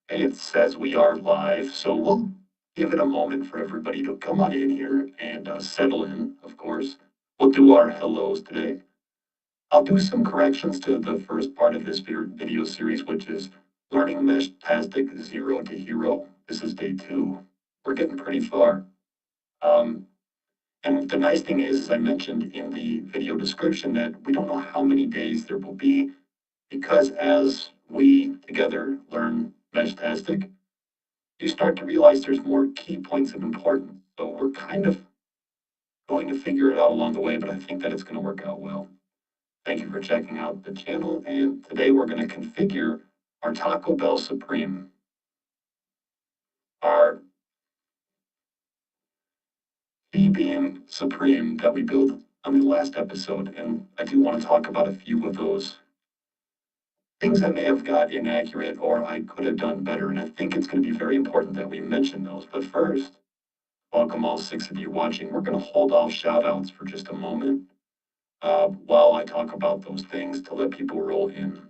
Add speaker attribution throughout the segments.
Speaker 1: It says we are live, so we'll give it a moment for everybody to come on in here and settle in, of course. We'll do our hellos today. I'll do some corrections to the first part of this video series, which is Learning Mestastic 0 to Hero. This is day 2. We're getting pretty far. And the nice thing is, as I mentioned in the video description, that we don't know how many days there will be, because as we together learn Mestastic, you start to realize there's more key points of importance. So we're kind of going to figure it out along the way, but I think that it's going to work out well. Thank you for checking out the channel, and today we're going to configure our Taco Bell Supreme, our E-beam Supreme that we built on the last episode, and I do want to talk about a few of those things I may have got inaccurate or I could have done better, and I think it's going to be very important that we mention those. But first, welcome all 6 of you watching. We're going to hold off shout outs for just a moment while I talk about those things to let people roll in.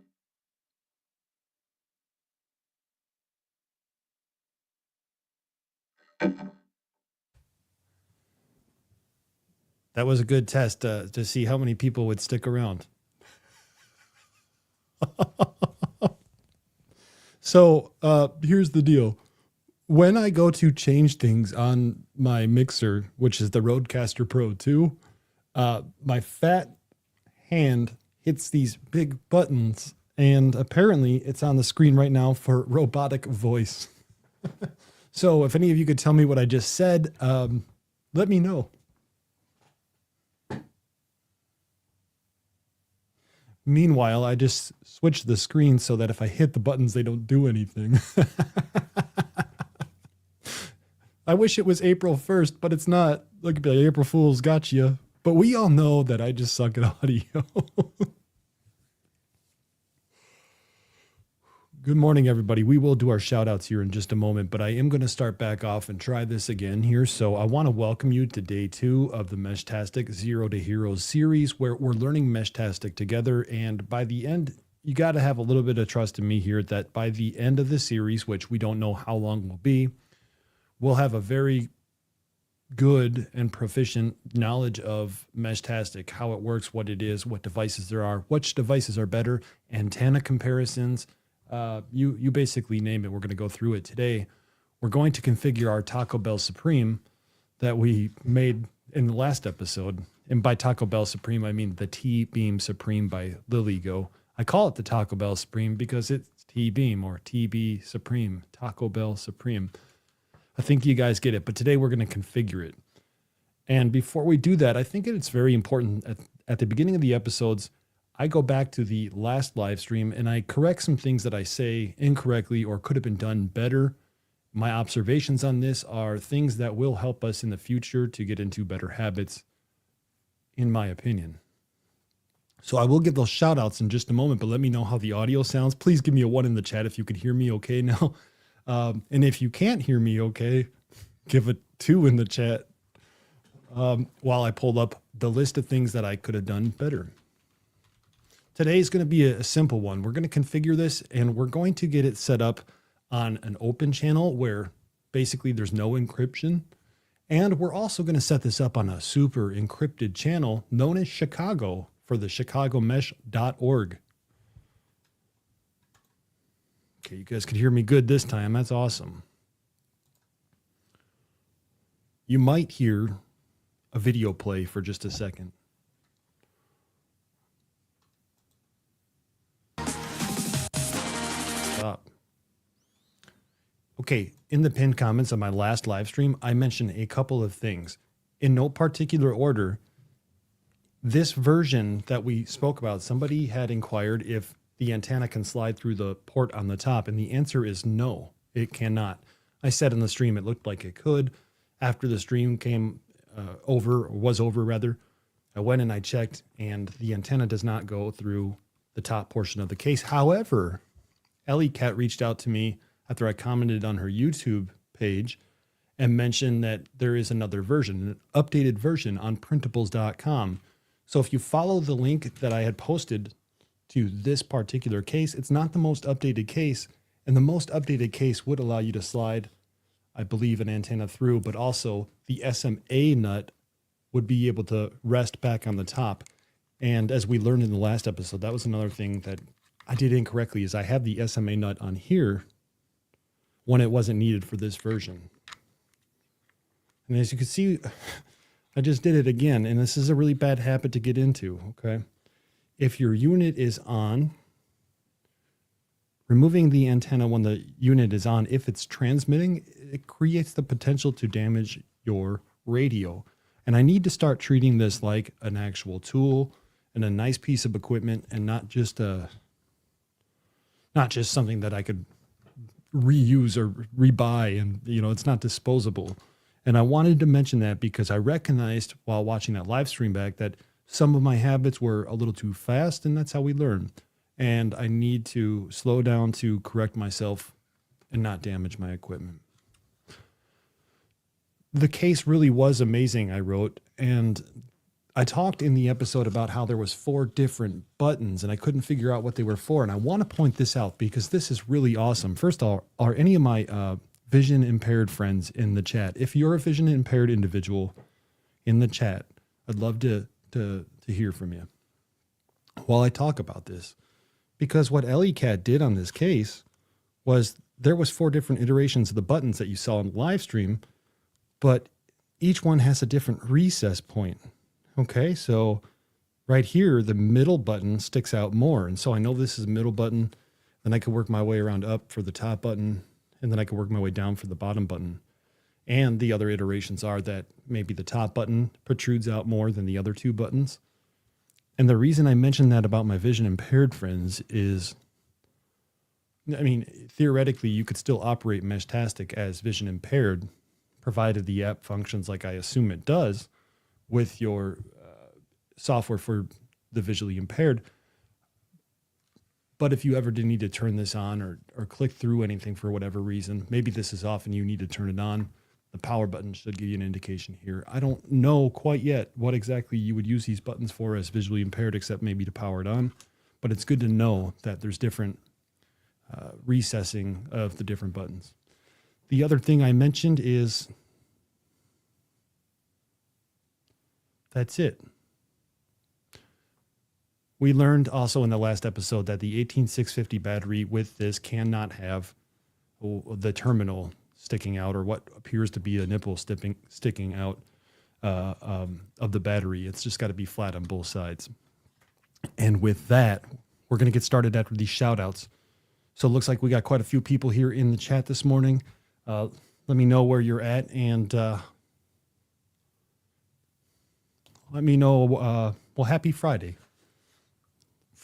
Speaker 2: That was a good test to see how many people would stick around. So here's the deal. When I go to change things on my mixer, which is the Rodecaster Pro 2, my fat hand hits these big buttons, and apparently it's on the screen right now for robotic voice. So if any of you could tell me what I just said, let me know. Meanwhile, I just switch the screen so that if I hit the buttons, they don't do anything. I wish it was April 1st, but it's not. Look at me, April Fool's got you. But we all know that I just suck at audio. Good morning, everybody. We will do our shout outs here in just a moment, but I am going to start back off and try this again here. So I want to welcome you to day 2 of the Mestastic 0 to Heroes series, where we're learning Mestastic together. And by the end, you got to have a little bit of trust in me here that by the end of the series, which we don't know how long will be, we'll have a very good and proficient knowledge of Mestastic, how it works, what it is, what devices there are, which devices are better, antenna comparisons. You basically name it. We're going to go through it today. We're going to configure our Taco Bell Supreme that we made in the last episode. And by Taco Bell Supreme, I mean the T-Beam Supreme by LilyGo. I call it the Taco Bell Supreme because it's T-Beam or TB Supreme, Taco Bell Supreme. I think you guys get it, but today we're going to configure it. And before we do that, I think it's very important at the beginning of the episodes, I go back to the last live stream and I correct some things that I say incorrectly or could have been done better. My observations on this are things that will help us in the future to get into better habits, in my opinion. So I will give those shout outs in just a moment, but let me know how the audio sounds. Please give me a 1 in the chat if you could hear me okay now. And if you can't hear me okay, give a 2 in the chat while I pull up the list of things that I could have done better. Today is going to be a simple one. We're going to configure this and we're going to get it set up on an open channel where basically there's no encryption. And we're also going to set this up on a super encrypted channel known as Chicago for the chicagomesh.org. Okay, you guys could hear me good this time. That's awesome. You might hear a video play for just a second. Up. Okay, in the pinned comments on my last live stream, I mentioned a couple of things. In no particular order, this version that we spoke about, somebody had inquired if the antenna can slide through the port on the top, and the answer is no, it cannot. I said in the stream it looked like it could. After the stream was over, I went and I checked, and the antenna does not go through the top portion of the case. However, Ellie Cat reached out to me after I commented on her YouTube page and mentioned that there is another version, an updated version on printables.com. So if you follow the link that I had posted to this particular case, it's not the most updated case. And the most updated case would allow you to slide, I believe, an antenna through, but also the SMA nut would be able to rest back on the top. And as we learned in the last episode, that was another thing that I did incorrectly, is I have the SMA nut on here when it wasn't needed for this version. And as you can see, I just did it again, and this is a really bad habit to get into, okay? If your unit is on, removing the antenna when the unit is on, if it's transmitting, it creates the potential to damage your radio. And I need to start treating this like an actual tool and a nice piece of equipment, and not just something that I could reuse or rebuy, and it's not disposable. And I wanted to mention that because I recognized while watching that live stream back that some of my habits were a little too fast, and that's how we learn. And I need to slow down to correct myself and not damage my equipment. The case really was amazing, I wrote, and I talked in the episode about how there was 4 different buttons and I couldn't figure out what they were for. And I want to point this out because this is really awesome. First of all, are any of my vision impaired friends in the chat? If you're a vision impaired individual in the chat, I'd love to hear from you while I talk about this. Because what LECAT did on this case was there was 4 different iterations of the buttons that you saw in the live stream, but each one has a different recess point. Okay, so right here, the middle button sticks out more. And so I know this is a middle button, then I can work my way around up for the top button, and then I can work my way down for the bottom button. And the other iterations are that maybe the top button protrudes out more than the other 2 buttons. And the reason I mentioned that about my vision impaired friends is, theoretically, you could still operate Meshtastic as vision impaired, provided the app functions like I assume it does with your software for the visually impaired. But if you ever did need to turn this on or click through anything for whatever reason, maybe this is off and you need to turn it on, the power button should give you an indication here. I don't know quite yet what exactly you would use these buttons for as visually impaired, except maybe to power it on. But it's good to know that there's different recessing of the different buttons. The other thing I mentioned is that's it. We learned also in the last episode that the 18650 battery with this cannot have the terminal sticking out, or what appears to be a nipple sticking out of the battery. It's just got to be flat on both sides. And with that, we're going to get started after these shout outs. So it looks like we got quite a few people here in the chat this morning. Let me know where you're at, and let me know, happy Friday.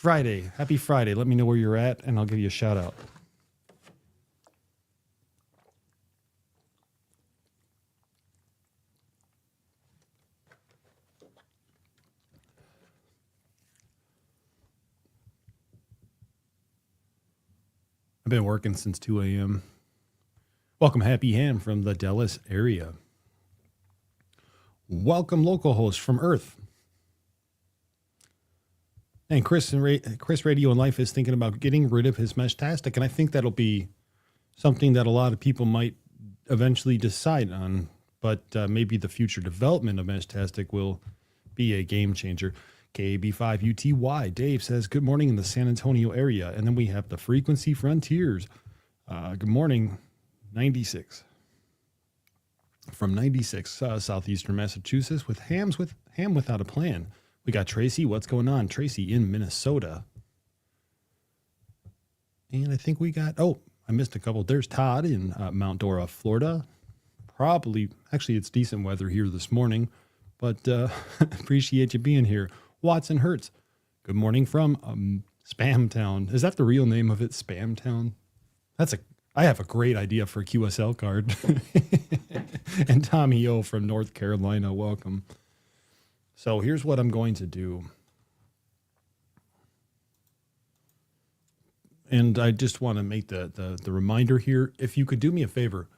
Speaker 2: Happy Friday. Let me know where you're at, and I'll give you a shout out. I've been working since 2 a.m. Welcome, Happy Ham from the Dallas area. Welcome, local host from Earth. And Chris Radio and Life is thinking about getting rid of his Meshtastic, and I think that'll be something that a lot of people might eventually decide on, but maybe the future development of Meshtastic will be a game changer. KB5UTY, Dave says, good morning in the San Antonio area. And then we have the Frequency Frontiers. Good morning, 96. From 96, southeastern Massachusetts, with Ham Without a Plan. We got Tracy. What's going on? Tracy in Minnesota. And I think we got, I missed a couple. There's Todd in Mount Dora, Florida. Actually, it's decent weather here this morning, but appreciate you being here. Watson Hertz, good morning from Spam Town. Is that the real name of it, Spam Town? I have a great idea for a QSL card. And Tommy O from North Carolina, welcome. So here's what I'm going to do. And I just want to make the reminder here. If you could do me a favor,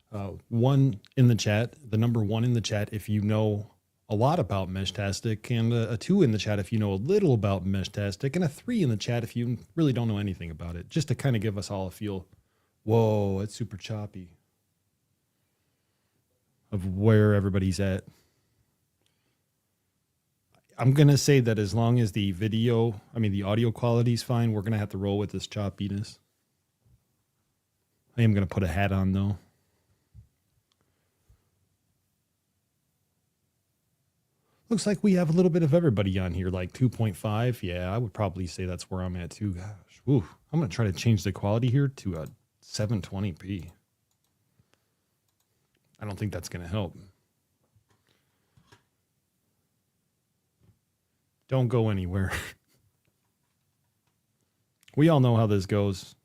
Speaker 2: 1 in the chat, the number 1 in the chat if you know a lot about Meshtastic, and a 2 in the chat if you know a little about Meshtastic, and a 3 in the chat if you really don't know anything about it, just to kind of give us all a feel Whoa, it's super choppy of where everybody's at. I'm going to say that as long as the audio quality is fine, we're going to have to roll with this choppiness. I am going to put a hat on though. Looks like we have a little bit of everybody on here, like 2.5. Yeah, I would probably say that's where I'm at too. Gosh, ooh, I'm going to try to change the quality here to a 720p. I don't think that's going to help. Don't go anywhere. We all know how this goes.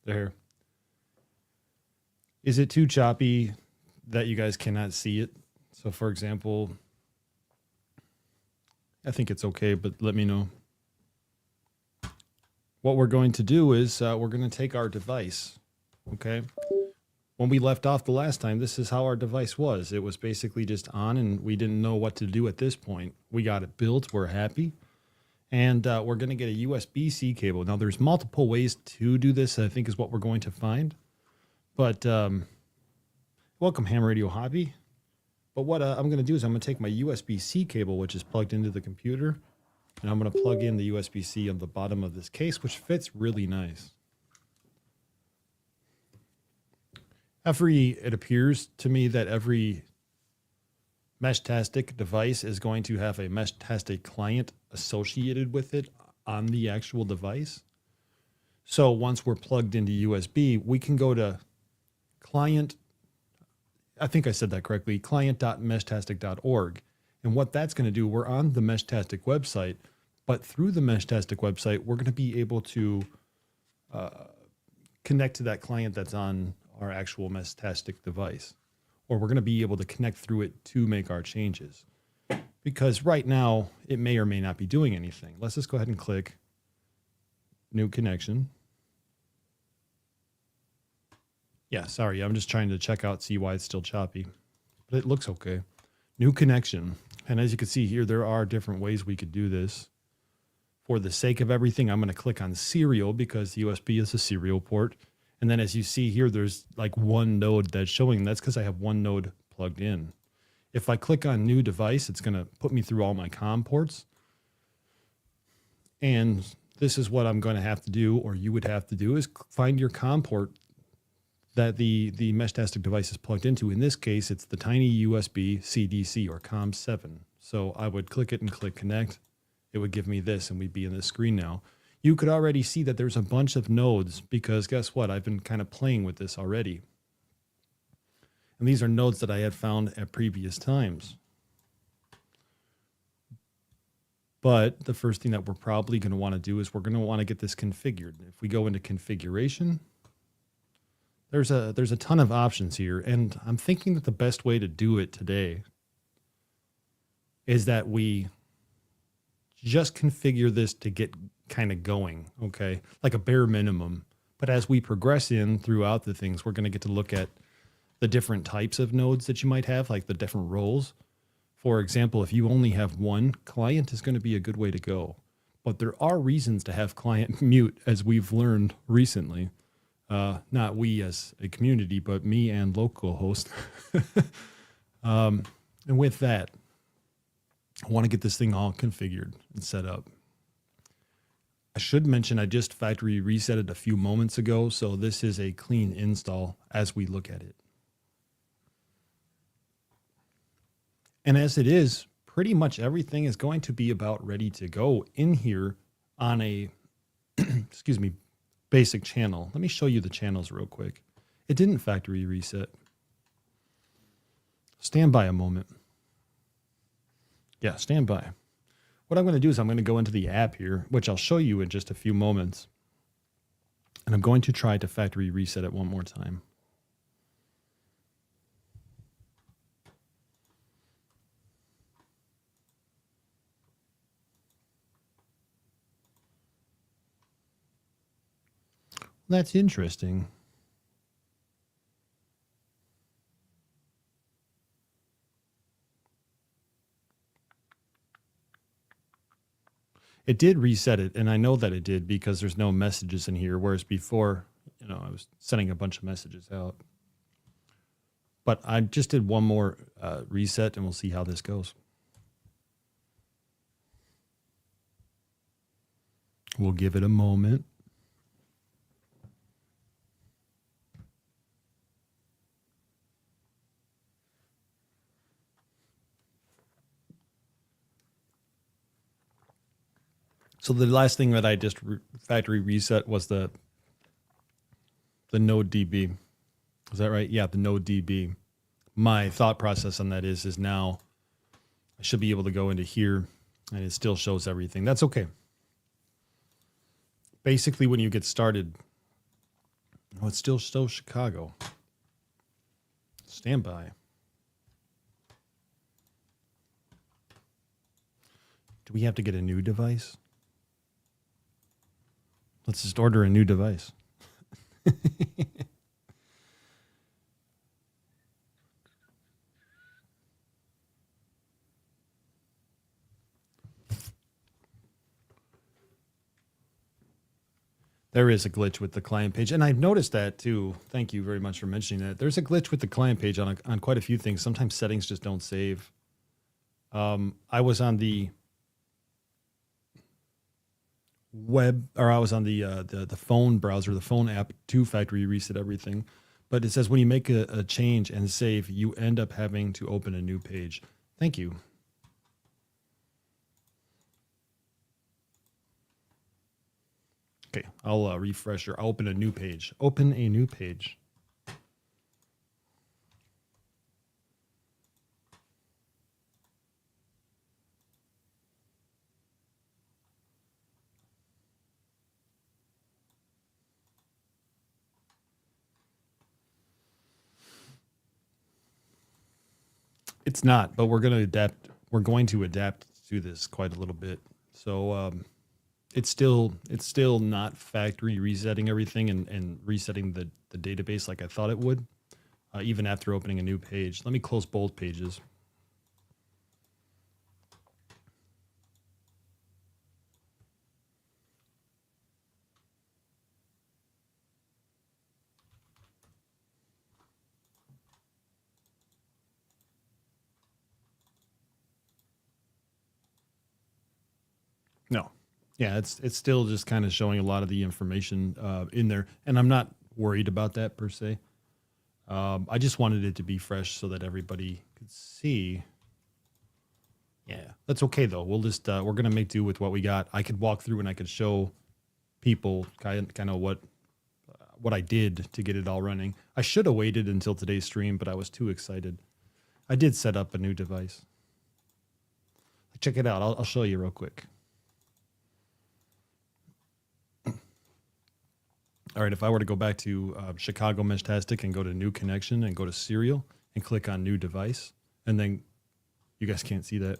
Speaker 2: There. Is it too choppy that you guys cannot see it? So for example, I think it's okay, but let me know. What we're going to do is we're going to take our device, okay? When we left off the last time, this is how our device was. It was basically just on, and we didn't know what to do at this point. We got it built. We're happy. And we're going to get a USB-C cable. Now, there's multiple ways to do this, I think is what we're going to find. But welcome, Ham Radio Hobby. But what I'm going to do is I'm going to take my USB-C cable, which is plugged into the computer, and I'm going to plug in the USB-C on the bottom of this case, which fits really nice. It appears to me that every Meshtastic device is going to have a Meshtastic client associated with it on the actual device. So once we're plugged into USB, we can go to client, I think I said that correctly, client.meshtastic.org. And what that's going to do, we're on the Meshtastic website, but through the Meshtastic website, we're going to be able to connect to that client that's on our actual Meshtastic device. Or we're going to be able to connect through it to make our changes. Because right now, it may or may not be doing anything. Let's just go ahead and click New Connection. Yeah, sorry, I'm just trying to check out, see why it's still choppy. But it looks okay. New connection. And as you can see here, there are different ways we could do this. For the sake of everything, I'm going to click on serial because the USB is a serial port. And then as you see here, there's like one node that's showing. That's because I have one node plugged in. If I click on new device, it's going to put me through all my COM ports. And this is what I'm going to have to do, or you would have to do, is find your COM port that the Meshtastic device is plugged into. In this case, it's the tiny USB CDC or COM7. So I would click it and click connect. It would give me this, and we'd be in this screen now. You could already see that there's a bunch of nodes because guess what? I've been kind of playing with this already. And these are nodes that I had found at previous times. But the first thing that we're probably going to want to do is we're going to want to get this configured. If we go into configuration, there's a ton of options here. And I'm thinking that the best way to do it today is that we just configure this to get kind of going, okay? Like a bare minimum. But as we progress in throughout the things, we're going to get to look at the different types of nodes that you might have, like the different roles. For example, if you only have one, client is going to be a good way to go. But there are reasons to have client mute, as we've learned recently. Not we as a community, but me and localhost. And with that, I want to get this thing all configured and set up. I should mention I just factory reset it a few moments ago, so this is a clean install as we look at it. And as it is, pretty much everything is going to be about ready to go in here on a, excuse me, basic channel. Let me show you the channels real quick. It didn't factory reset. Stand by a moment. Yeah, stand by. What I'm going to do is I'm going to go into the app here, which I'll show you in just a few moments. And I'm going to try to factory reset it one more time. That's interesting. It did reset it, and I know that it did because there's no messages in here, whereas before, I was sending a bunch of messages out. But I just did one more reset, and we'll see how this goes. We'll give it a moment. So the last thing that I just factory reset was the node DB. Is that right? Yeah, the node DB. My thought process on that is now I should be able to go into here and it still shows everything. That's okay. Basically, when you get started, it still shows Chicago. Stand by. Do we have to get a new device? Let's just order a new device. There is a glitch with the client page. And I've noticed that too. Thank you very much for mentioning that. There's a glitch with the client page on quite a few things. Sometimes settings just don't save. I was on the web, or I was on the phone browser, the phone app to factory reset everything. But it says when you make a change and save, you end up having to open a new page. Thank you. Okay, I'll refresh or I'll open a new page. Open a new page. It's not, but we're going to adapt. We're going to adapt to this quite a little bit. So it's still not factory resetting everything and resetting the database like I thought it would, even after opening a new page. Let me close both pages. No. Yeah, it's still just kind of showing a lot of the information in there, and I'm not worried about that per se. I just wanted it to be fresh so that everybody could see. Yeah, that's okay though. We'll just we're gonna make do with what we got. I could walk through and I could show people kind of what I did to get it all running. I should have waited until today's stream, but I was too excited. I did set up a new device. Check it out. I'll show you real quick. All right, if I were to go back to Chicago Mestastic and go to New Connection and go to Serial and click on New Device, and then you guys can't see that.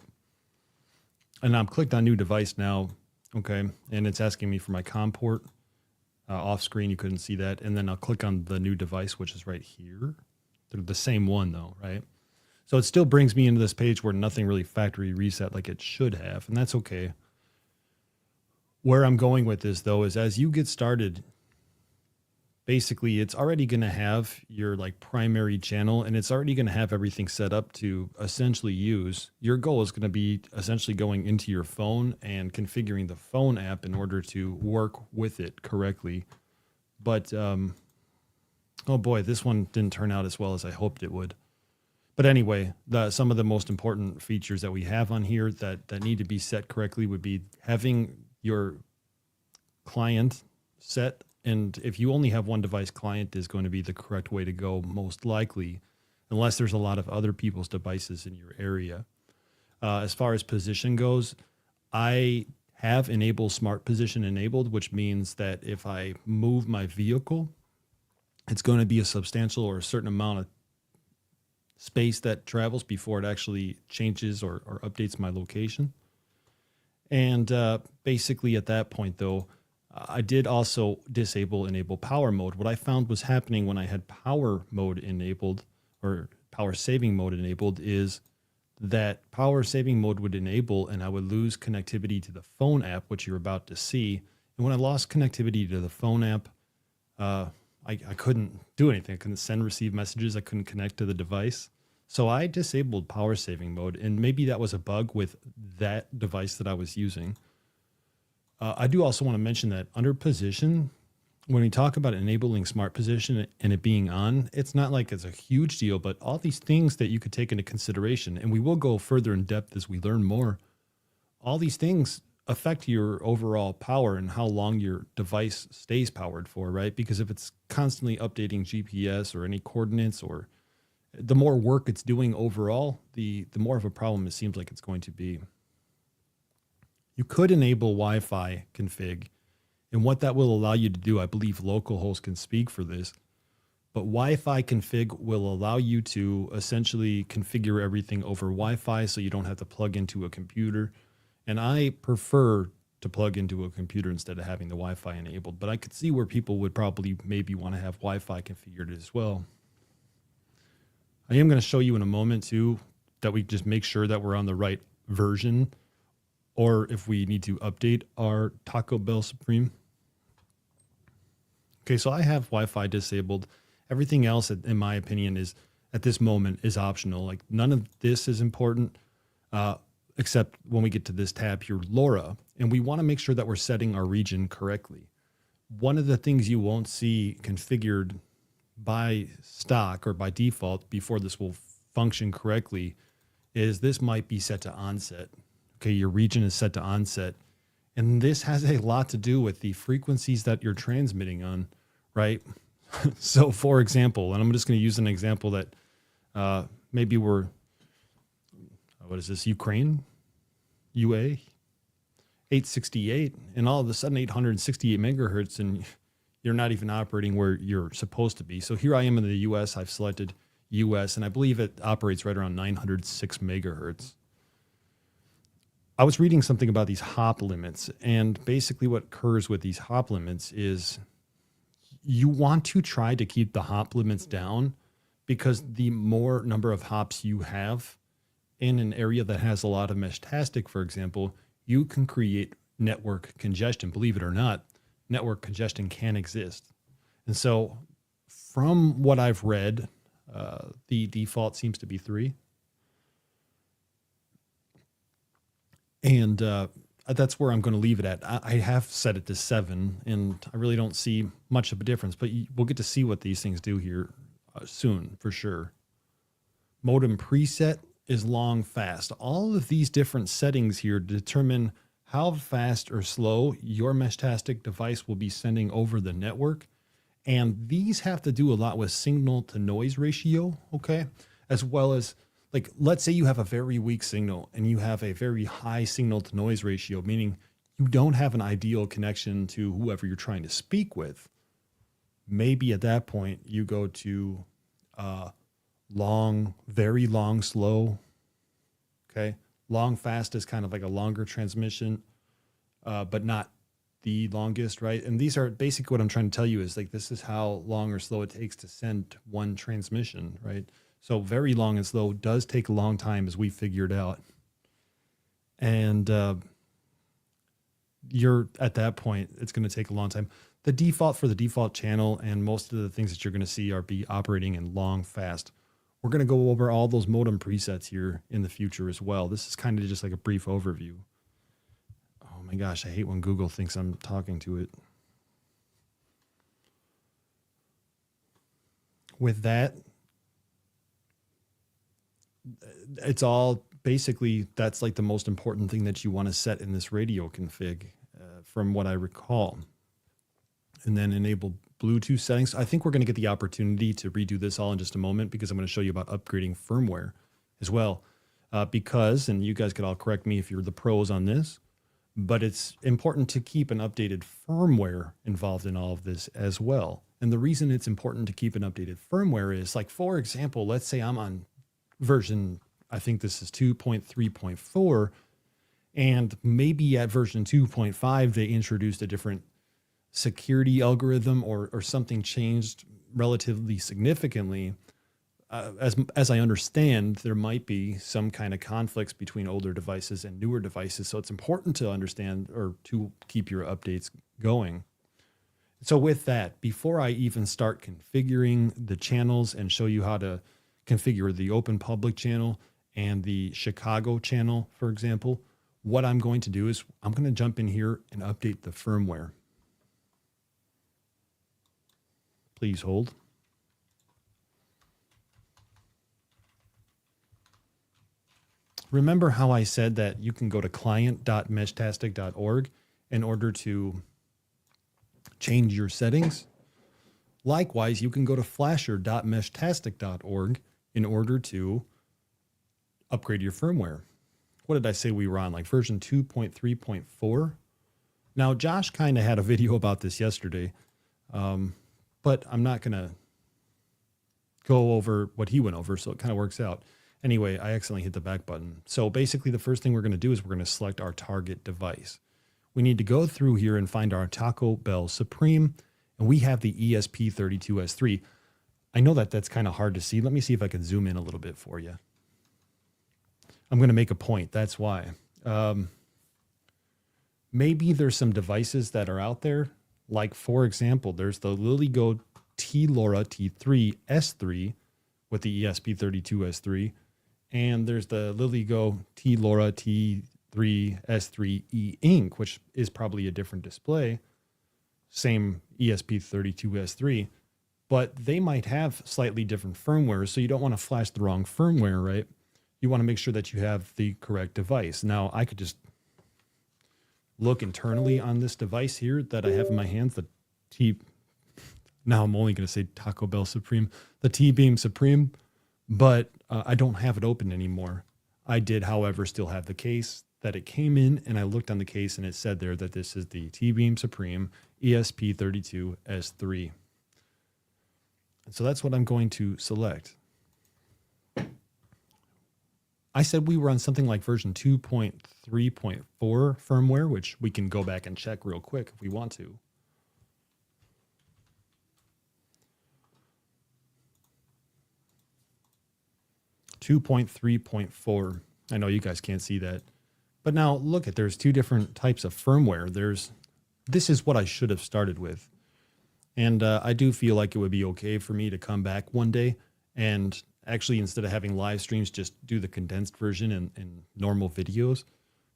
Speaker 2: And I'm clicked on New Device now, okay, and it's asking me for my COM port. Off screen, you couldn't see that. And then I'll click on the new device, which is right here. They're the same one though, right? So it still brings me into this page where nothing really factory reset like it should have, and that's okay. Where I'm going with this though is as you get started, basically it's already going to have your like primary channel and it's already going to have everything set up to essentially use. Your goal is going to be essentially going into your phone and configuring the phone app in order to work with it correctly. But, oh boy, this one didn't turn out as well as I hoped it would. But anyway, some of the most important features that we have on here that need to be set correctly would be having your client set. And if you only have one device, client is going to be the correct way to go, most likely, unless there's a lot of other people's devices in your area. As far as position goes, I have enable smart position enabled, which means that if I move my vehicle, it's going to be a substantial or a certain amount of space that travels before it actually changes or updates my location. And basically at that point, though, I did also enable power mode. What I found was happening when I had power mode enabled or power saving mode enabled is that power saving mode would enable, and I would lose connectivity to the phone app, which you're about to see. And when I lost connectivity to the phone app, I couldn't do anything. I couldn't send, receive messages. I couldn't connect to the device. So I disabled power saving mode, and maybe that was a bug with that device that I was using. I do also want to mention that under position, when we talk about enabling smart position and it being on, it's not like it's a huge deal, but all these things that you could take into consideration, and we will go further in depth as we learn more, all these things affect your overall power and how long your device stays powered for, right? Because if it's constantly updating GPS or any coordinates, or the more work it's doing overall, the more of a problem it seems like it's going to be. You could enable Wi-Fi config, and what that will allow you to do, I believe localhost can speak for this, but Wi-Fi config will allow you to essentially configure everything over Wi-Fi so you don't have to plug into a computer. And I prefer to plug into a computer instead of having the Wi-Fi enabled, but I could see where people would probably maybe want to have Wi-Fi configured as well. I am going to show you in a moment too that we just make sure that we're on the right version, or if we need to update our Taco Bell Supreme. Okay, so I have Wi-Fi disabled. Everything else, in my opinion, is at this moment is optional. Like none of this is important, except when we get to this tab here, LoRa, and we want to make sure that we're setting our region correctly. One of the things you won't see configured by stock or by default before this will function correctly is this might be set to onset. Okay, your region is set to onset. And this has a lot to do with the frequencies that you're transmitting on, right? So for example, and I'm just going to use an example that maybe we're, what is this, Ukraine? UA? 868, and all of a sudden 868 megahertz, and you're not even operating where you're supposed to be. So here I am in the US, I've selected US, and I believe it operates right around 906 megahertz. I was reading something about these hop limits, and basically what occurs with these hop limits is you want to try to keep the hop limits down, because the more number of hops you have in an area that has a lot of Meshtastic, for example, you can create network congestion. Believe it or not, network congestion can exist. And so from what I've read, the default seems to be 3. And that's where I'm going to leave it at. I have set it to 7, and I really don't see much of a difference, but we'll get to see what these things do here soon, for sure. Modem preset is long, fast. All of these different settings here determine how fast or slow your Meshtastic device will be sending over the network. And these have to do a lot with signal to noise ratio, okay? As well as, like, let's say you have a very weak signal and you have a very high signal to noise ratio, meaning you don't have an ideal connection to whoever you're trying to speak with. Maybe at that point you go to long, very long, slow. Okay. Long, fast is kind of like a longer transmission, but not the longest, right? And these are basically what I'm trying to tell you is like, this is how long or slow it takes to send one transmission, right? So very long and slow does take a long time, as we figured out. And you're at that point, it's going to take a long time. The default for the default channel and most of the things that you're going to see are be operating in long, fast. We're going to go over all those modem presets here in the future as well. This is kind of just like a brief overview. Oh my gosh, I hate when Google thinks I'm talking to it. With that, it's all basically, that's like the most important thing that you want to set in this radio config, from what I recall. And then enable Bluetooth settings. I think we're going to get the opportunity to redo this all in just a moment, because I'm going to show you about upgrading firmware as well. Because, and you guys could all correct me if you're the pros on this, but it's important to keep an updated firmware involved in all of this as well. And the reason it's important to keep an updated firmware is, like, for example, let's say I'm on version, I think this is 2.3.4, and maybe at version 2.5, they introduced a different security algorithm or something changed relatively significantly. as I understand, there might be some kind of conflicts between older devices and newer devices. So it's important to understand or to keep your updates going. So with that, before I even start configuring the channels and show you how to configure the open public channel and the Chicago channel, for example, what I'm going to do is I'm going to jump in here and update the firmware. Please hold. Remember how I said that you can go to client.meshtastic.org in order to change your settings? Likewise, you can go to flasher.meshtastic.org in order to upgrade your firmware. What did I say we were on? Like version 2.3.4? Now, Josh kind of had a video about this yesterday, but I'm not going to go over what he went over, so it kind of works out. Anyway, I accidentally hit the back button. So basically, the first thing we're going to do is we're going to select our target device. We need to go through here and find our Taco Bell Supreme, and we have the ESP32S3. I know that that's kind of hard to see. Let me see if I can zoom in a little bit for you. I'm going to make a point. That's why. Maybe there's some devices that are out there. Like, for example, there's the LilyGo T-LoRa T3 S3 with the ESP32S3. And there's the LilyGo T-LoRa T3 S3 E-Ink, which is probably a different display. Same ESP32S3. But they might have slightly different firmware, so you don't want to flash the wrong firmware, right? You want to make sure that you have the correct device. Now, I could just look internally on this device here that I have in my hands, now I'm only going to say Taco Bell Supreme, the T-Beam Supreme, but I don't have it open anymore. I did, however, still have the case that it came in, and I looked on the case and it said there that this is the T-Beam Supreme ESP32S3. So that's what I'm going to select. I said we were on something like version 2.3.4 firmware, which we can go back and check real quick if we want to. .3.4. I know you guys can't see that. But now look at, there's two different types of firmware. This is what I should have started with. And I do feel like it would be okay for me to come back one day and actually, instead of having live streams, just do the condensed version in normal videos.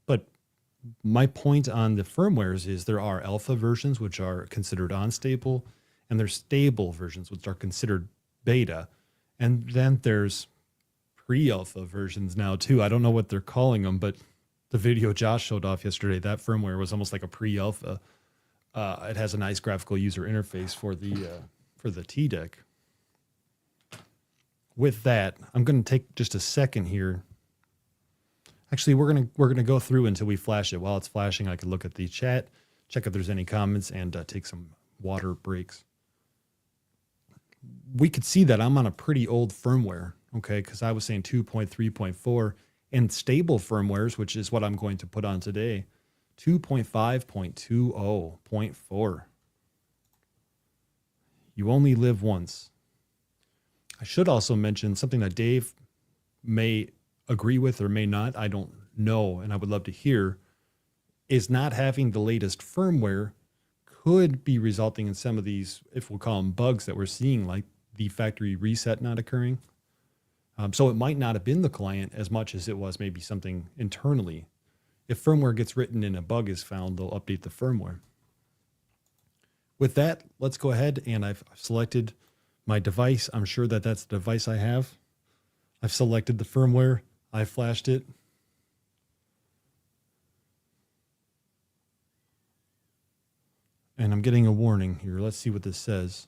Speaker 2: But my point on the firmwares is there are alpha versions, which are considered unstable, and there's stable versions, which are considered beta. And then there's pre-alpha versions now too. I don't know what they're calling them, but the video Josh showed off yesterday, that firmware was almost like a pre-alpha. It has a nice graphical user interface for the T-Deck. With that, I'm going to take just a second here. Actually, we're gonna go through until we flash it. While it's flashing, I can look at the chat, check if there's any comments, and take some water breaks. We could see that I'm on a pretty old firmware, okay, because I was saying 2.3.4, and stable firmwares, which is what I'm going to put on today, 2.5.20.4. You only live once. I should also mention something that Dave may agree with or may not, I don't know, and I would love to hear, is not having the latest firmware could be resulting in some of these, if we'll call them bugs that we're seeing, like the factory reset not occurring. So it might not have been the client as much as it was maybe something internally. If firmware gets written and a bug is found, they'll update the firmware. With that, let's go ahead, and I've selected my device. I'm sure that that's the device I have. I've selected the firmware. I flashed it. And I'm getting a warning here. Let's see what this says.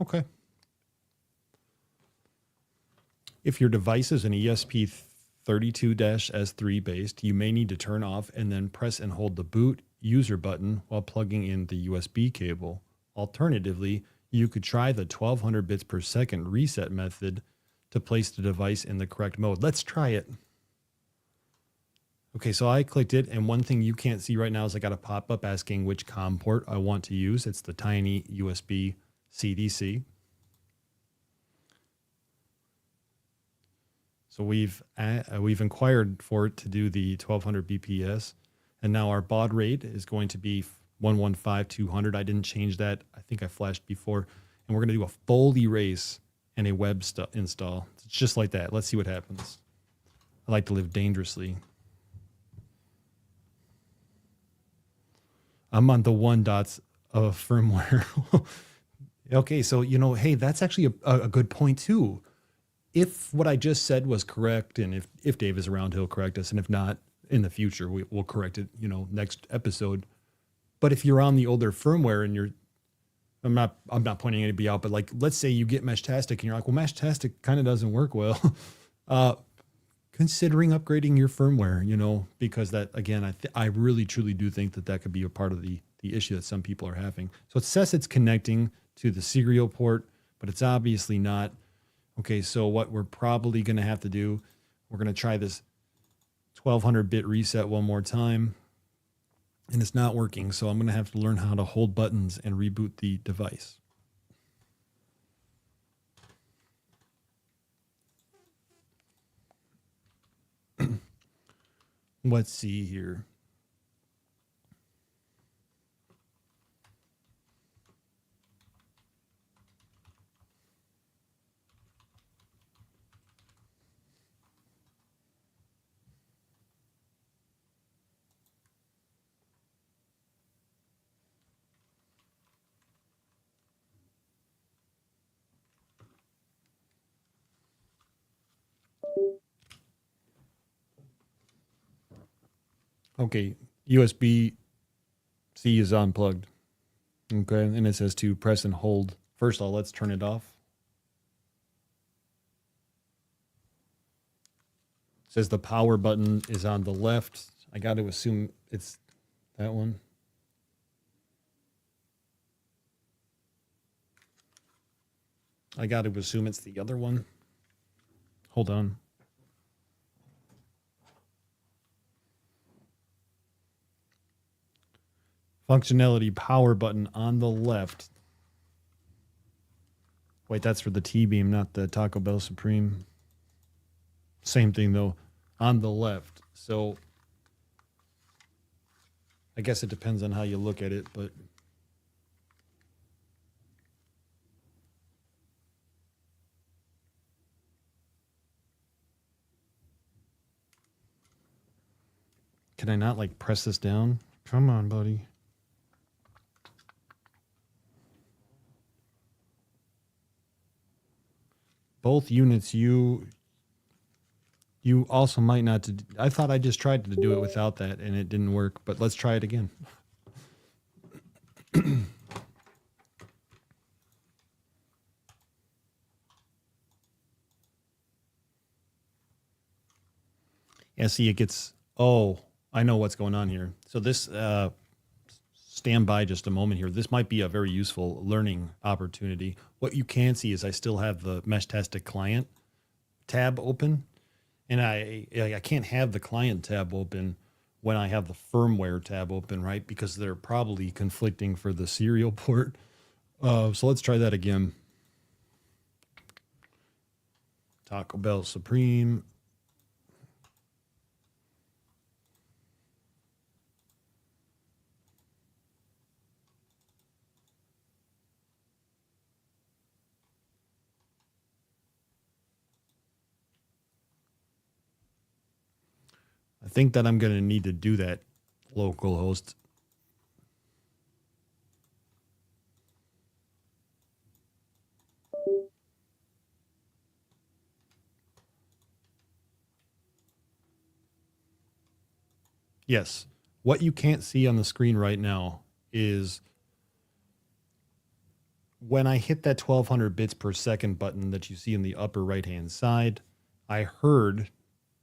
Speaker 2: Okay. If your device is an ESP32-S3 based, you may need to turn off and then press and hold the boot user button while plugging in the USB cable. Alternatively, you could try the 1200 bits per second reset method to place the device in the correct mode. Let's try it. Okay, so I clicked it, and one thing you can't see right now is I got a pop-up asking which COM port I want to use. It's the tiny USB CDC. So we've inquired for it to do the 1200 BPS, and now our baud rate is going to be 115200. I didn't change that. I think I flashed before, and we're going to do a full erase and a web install. It's just like that. Let's see what happens. I like to live dangerously. I'm on the 1 dots of firmware. Okay, so, hey, that's actually a good point too. If what I just said was correct, and if Dave is around, he'll correct us. And if not, in the future, we'll correct it, next episode. But if you're on the older firmware and I'm not pointing anybody out, but like, let's say you get Meshtastic and you're like, well, Meshtastic kind of doesn't work well. Considering upgrading your firmware, because that, again, I really truly do think that could be a part of the issue that some people are having. So it says it's connecting to the serial port, but it's obviously not. Okay, so what we're probably going to have to do, we're going to try this 1200 bit reset one more time, and it's not working. So I'm going to have to learn how to hold buttons and reboot the device. Let's see here. Okay, USB-C is unplugged. Okay, and it says to press and hold. First of all, let's turn it off. It says the power button is on the left. I got to assume it's that one. I got to assume it's the other one. Hold on. Functionality power button on the left. Wait, that's for the T-Beam, not the Taco Bell Supreme. Same thing though, on the left. So I guess it depends on how you look at it, but can I not like press this down? Come on, buddy. Both units, you also might not. I thought I just tried to do it without that and it didn't work, but let's try it again. Yeah, see, it gets, oh, I know what's going on here. So this, stand by just a moment here. This might be a very useful learning opportunity. What you can see is I still have the Meshtastic client tab open, and I can't have the client tab open when I have the firmware tab open, right? Because they're probably conflicting for the serial port. So let's try that again. Taco Bell Supreme. I think that I'm going to need to do that, localhost. Yes. What you can't see on the screen right now is when I hit that 1200 bits per second button that you see in the upper right-hand side, I heard,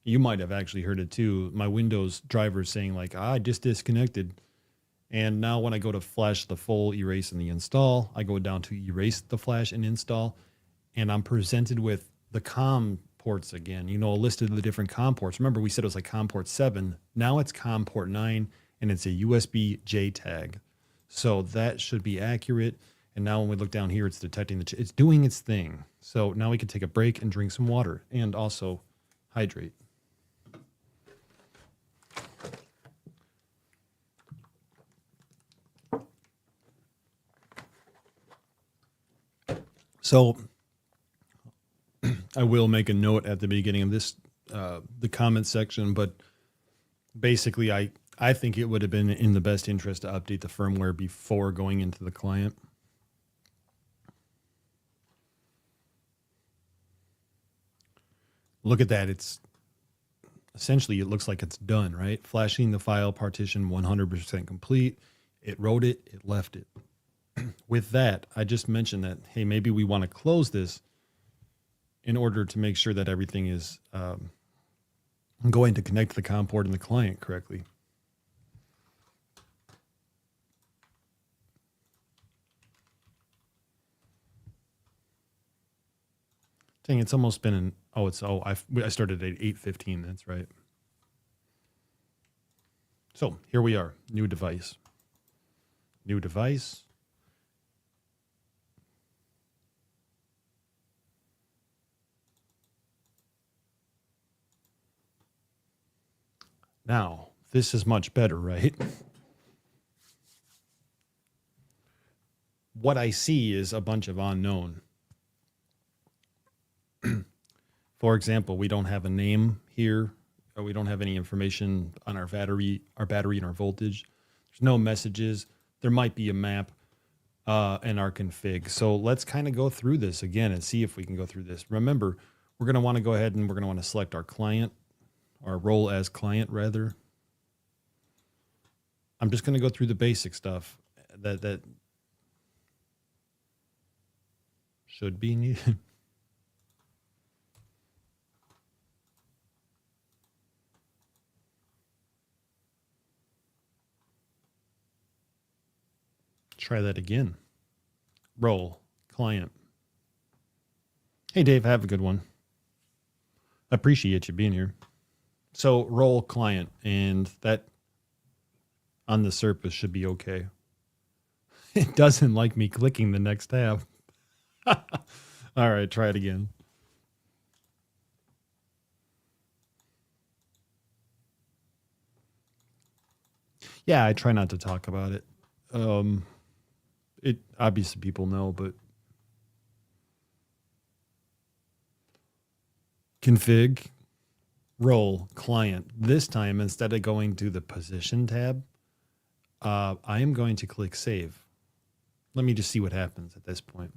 Speaker 2: you might have actually heard it too, my Windows driver saying like, I just disconnected. And now when I go to flash the full erase and the install, I go down to erase the flash and install, and I'm presented with the COM ports again. You know, a list of the different COM ports. Remember, we said it was like COM port 7. Now it's COM port 9, and it's a USB J tag. So that should be accurate. And now when we look down here, it's detecting it's doing its thing. So now we can take a break and drink some water and also hydrate. So I will make a note at the beginning of this, the comment section, but basically I think it would have been in the best interest to update the firmware before going into the client. Look at that. It's essentially, it looks like it's done, right? Flashing the file partition 100% complete. It wrote it, it left it. With that, I just mentioned that, hey, maybe we want to close this in order to make sure that everything is going to connect the COM port and the client correctly. Dang, it's almost been an, I started at 8:15, that's right. So here we are, new device. New device. Now, this is much better, right? What I see is a bunch of unknown. For example, we don't have a name here, or we don't have any information on our battery and our voltage. There's no messages. There might be a map and our config. So let's kind of go through this again and see if we can go through this. Remember, we're going to want to go ahead and we're going to want to select our client, our role as client rather. I'm just going to go through the basic stuff that should be needed. Try that again. Role, client. Hey, Dave, have a good one. Appreciate you being here. So role, client, and that on the surface should be okay. It doesn't like me clicking the next tab. All right, try it again. Yeah, I try not to talk about it. It obviously people know, but config, role, client. This time, instead of going to the position tab, I am going to click save. Let me just see what happens at this point.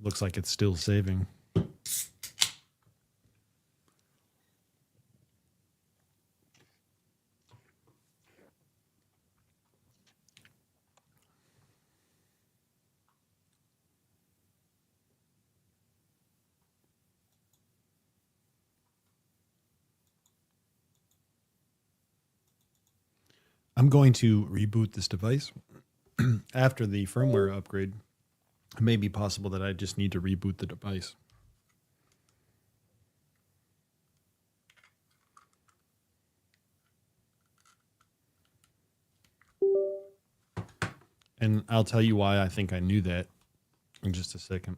Speaker 2: Looks like it's still saving. I'm going to reboot this device after the firmware upgrade. It may be possible that I just need to reboot the device. And I'll tell you why I think I knew that in just a second.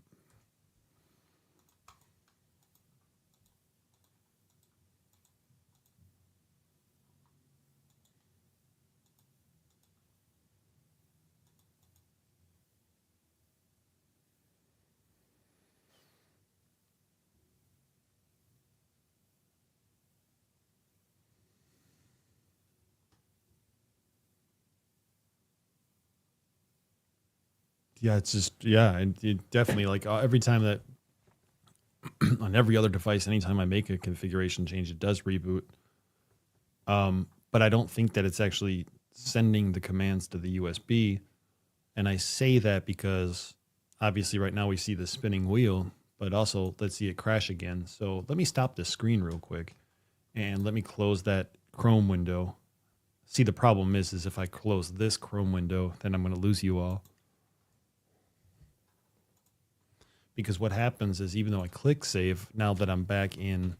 Speaker 2: Yeah, it's just, yeah, it definitely, like every time that on every other device, anytime I make a configuration change, it does reboot. But I don't think that it's actually sending the commands to the USB. And I say that because obviously right now we see the spinning wheel, but also let's see it crash again. So let me stop the screen real quick and let me close that Chrome window See, the problem is if I close this Chrome window, then I'm going to lose you all. Because what happens is even though I click save, now that I'm back in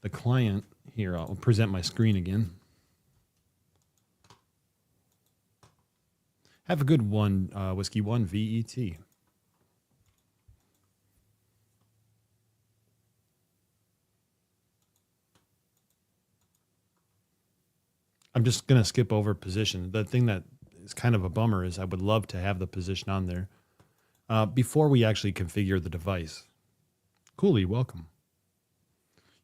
Speaker 2: the client, here, I'll present my screen again. Have a good one, Whiskey 1 VET. I'm just going to skip over position. The thing that is kind of a bummer is I would love to have the position on there before we actually configure the device. Cooley, welcome.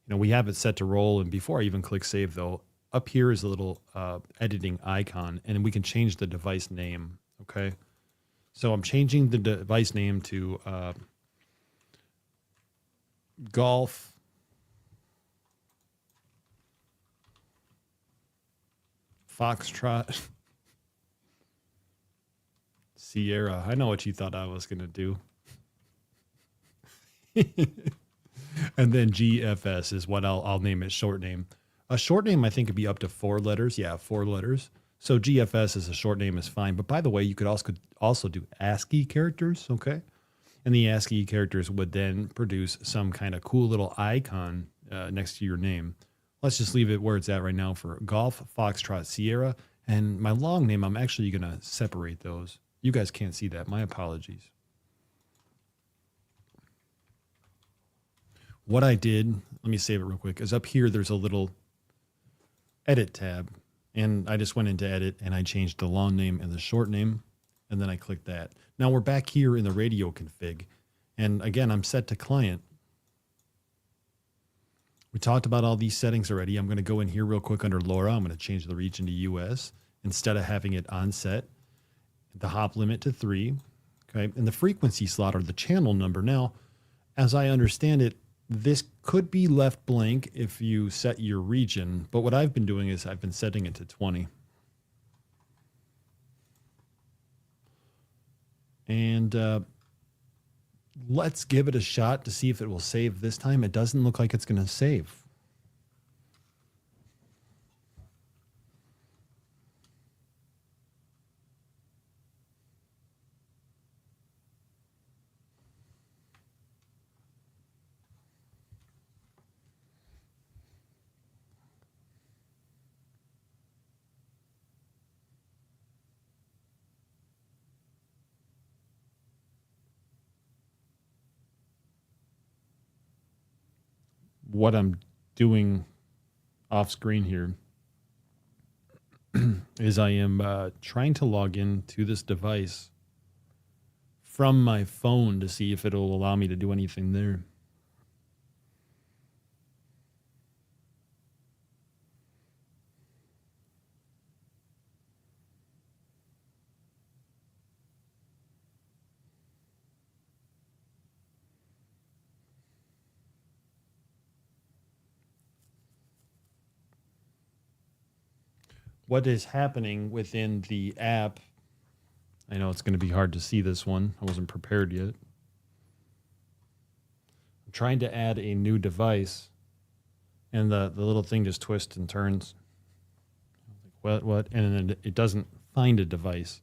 Speaker 2: You know, we have it set to roll, and before I even click save, though, up here is a little editing icon, and we can change the device name, okay? So I'm changing the device name to Golf Foxtrot Sierra. I know what you thought I was going to do. And then GFS is what I'll name it, short name. A short name, I think, could be up to 4 letters. Yeah, 4 letters. So GFS as a short name is fine. But by the way, you could also do ASCII characters, okay? And the ASCII characters would then produce some kind of cool little icon next to your name. Let's just leave it where it's at right now for Golf Foxtrot Sierra. And my long name, I'm actually going to separate those. You guys can't see that. My apologies. What I did, let me save it real quick, is up here there's a little edit tab. And I just went into edit and I changed the long name and the short name. And then I clicked that. Now we're back here in the radio config. And again, I'm set to client. We talked about all these settings already. I'm going to go in here real quick under LoRa. I'm going to change the region to US instead of having it on set. The hop limit to 3. Okay. And the frequency slot or the channel number. Now, as I understand it, this could be left blank if you set your region, but what I've been doing is I've been setting it to 20. And let's give it a shot to see if it will save this time. It doesn't look like it's going to save. What I'm doing off screen here is I am trying to log in to this device from my phone to see if it'll allow me to do anything there. What is happening within the app, I know it's going to be hard to see this one. I wasn't prepared yet. I'm trying to add a new device, and the little thing just twists and turns. What? And then it doesn't find a device.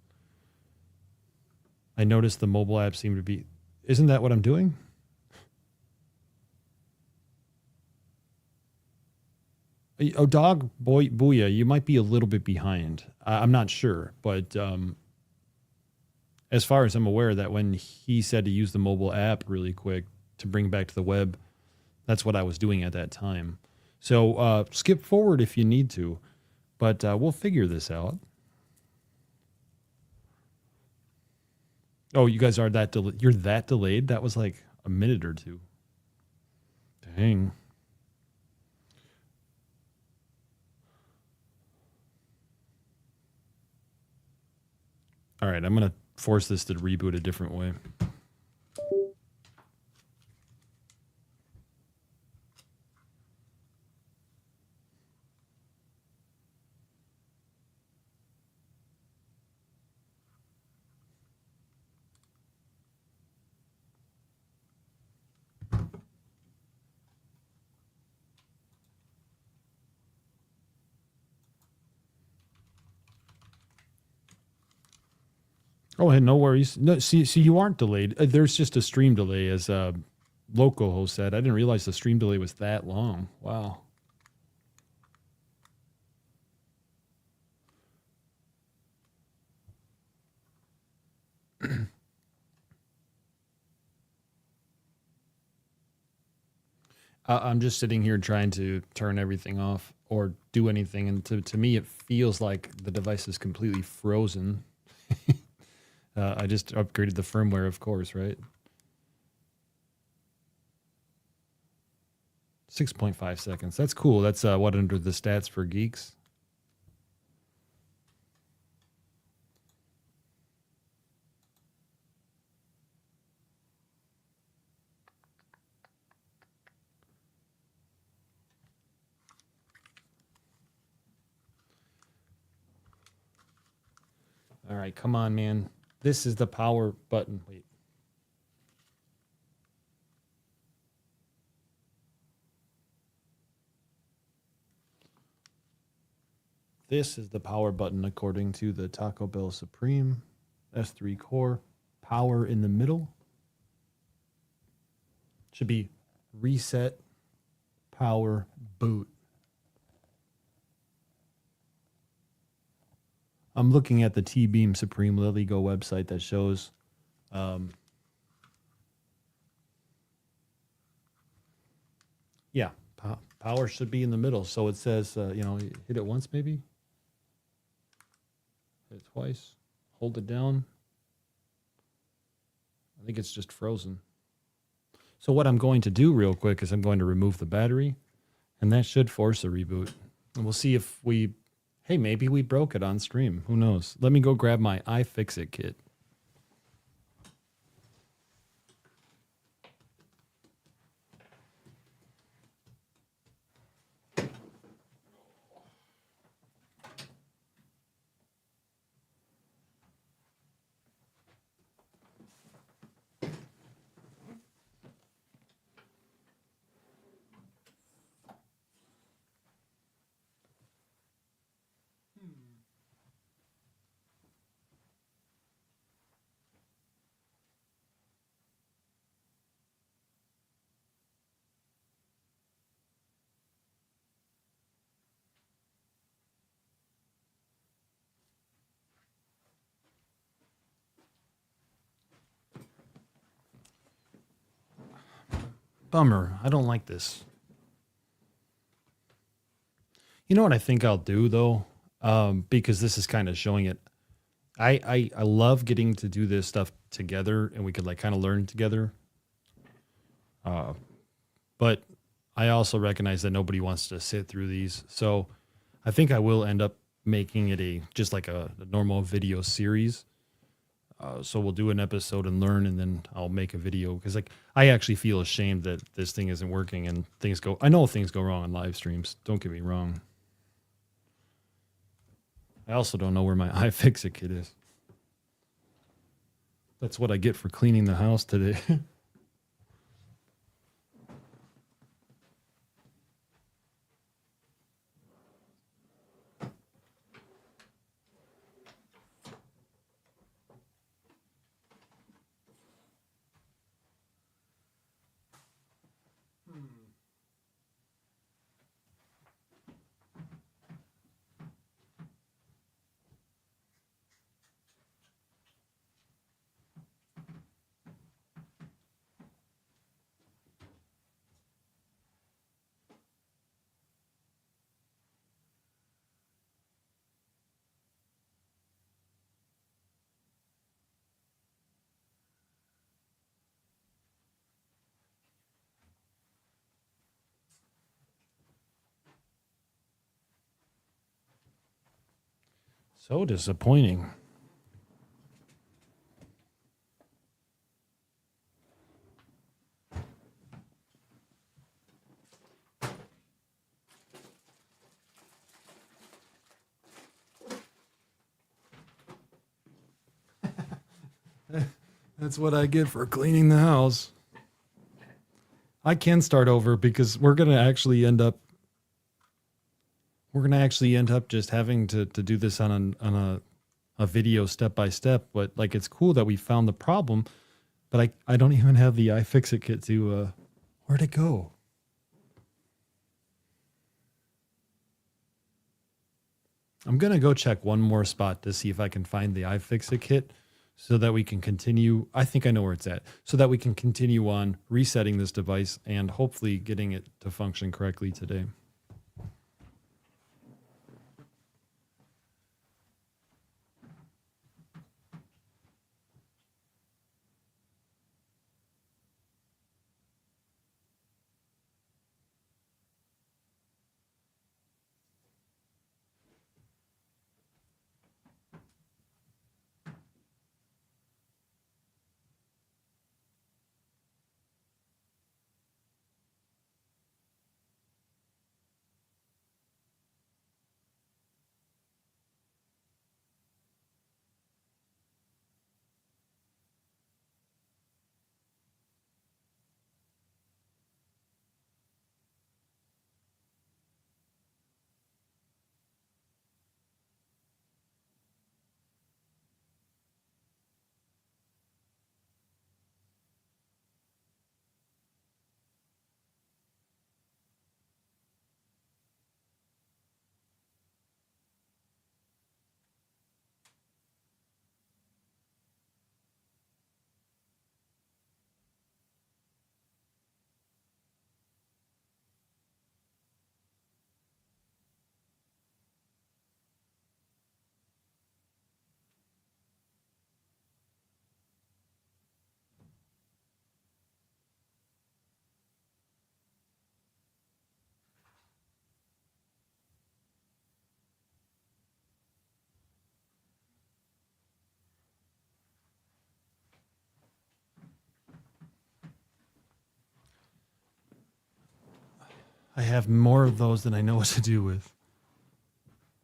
Speaker 2: I noticed the mobile app seemed to be... Isn't that what I'm doing? Oh, dog boy, booyah, you might be a little bit behind. I'm not sure, but as far as I'm aware, that when he said to use the mobile app really quick to bring back to the web, that's what I was doing at that time. So skip forward if you need to, but we'll figure this out. Oh, you guys are that you're that delayed? That was like a minute or two. Dang. All right, I'm going to force this to reboot a different way. Oh, hey, no worries. No, see, you aren't delayed. There's just a stream delay, as Loco host said. I didn't realize the stream delay was that long. Wow. I'm just sitting here trying to turn everything off or do anything, and to me, it feels like the device is completely frozen. I just upgraded the firmware, of course, right? 6.5 seconds. That's cool. That's what, under the stats for geeks? All right, come on, man. This is the power button. Wait. This is the power button according to the Taco Bell Supreme S3 core. Power in the middle. Should be reset, power, boot. I'm looking at the T-Beam Supreme LilyGo website that shows yeah, power should be in the middle. So it says, hit it once maybe. Hit it twice. Hold it down. I think it's just frozen. So what I'm going to do real quick is I'm going to remove the battery, and that should force a reboot. And we'll see if hey, maybe we broke it on stream. Who knows? Let me go grab my iFixit kit. Bummer. I don't like this. You know what I think I'll do, though? Because this is kind of showing it. I love getting to do this stuff together, and we could kind of learn together. But I also recognize that nobody wants to sit through these. So I think I will end up making it just like a normal video series. So we'll do an episode and learn, and then I'll make a video, because I actually feel ashamed that this thing isn't working, and I know things go wrong on live streams. Don't get me wrong. I also don't know where my iFixit kit is. That's what I get for cleaning the house today. So disappointing. That's what I get for cleaning the house. I can start over, because we're going to actually end up just having to do this on a a video step by step, but like it's cool that we found the problem, but I don't even have the iFixit kit to where'd it go? I'm gonna go check one more spot to see if I can find the iFixit kit so that we can continue. I think I know where it's at, so that we can continue on resetting this device and hopefully getting it to function correctly today. I have more of those than I know what to do with.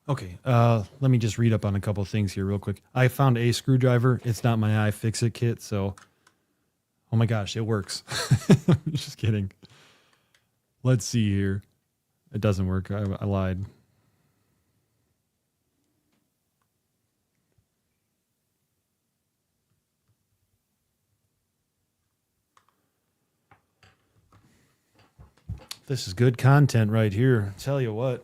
Speaker 2: Okay, let me just read up on a couple things here real quick. I found a screwdriver. It's not my iFixit kit, so oh my gosh, it works. Just kidding. Let's see here. It doesn't work. I lied. This is good content right here. Tell you what.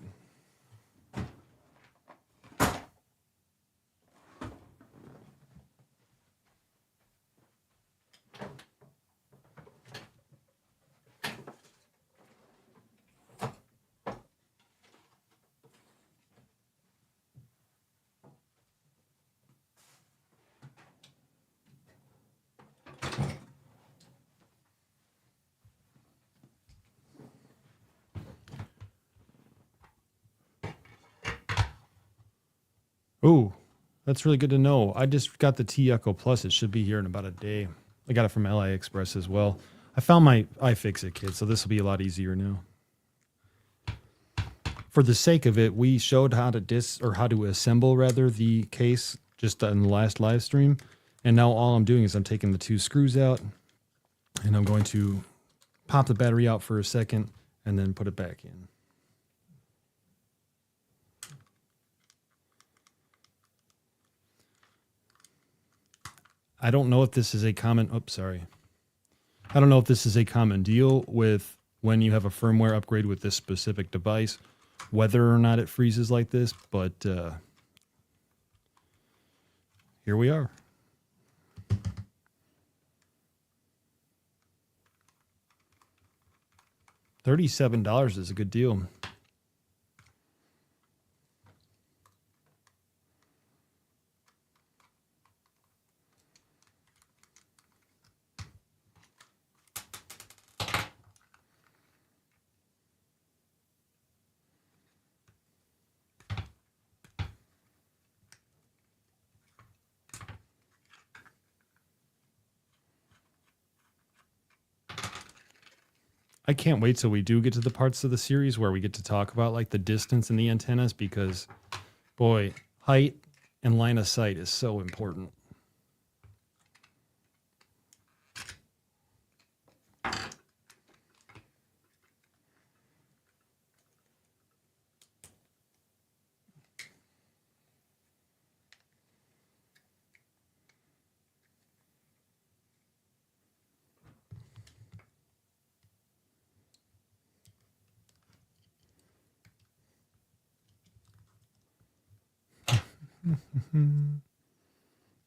Speaker 2: Oh, that's really good to know. I just got the T Echo Plus. It should be here in about a day. I got it from LA Express as well. I found my iFixit kit, so this will be a lot easier now. For the sake of it, we showed how to assemble rather the case just in the last live stream. And now all I'm doing is I'm taking the two screws out and I'm going to pop the battery out for a second and then put it back in. I don't know if this is a common, I don't know if this is a common deal with when you have a firmware upgrade with this specific device, whether or not it freezes like this, but here we are. $37 is a good deal. I can't wait till we do get to the parts of the series where we get to talk about like the distance in the antennas, because boy, height and line of sight is so important.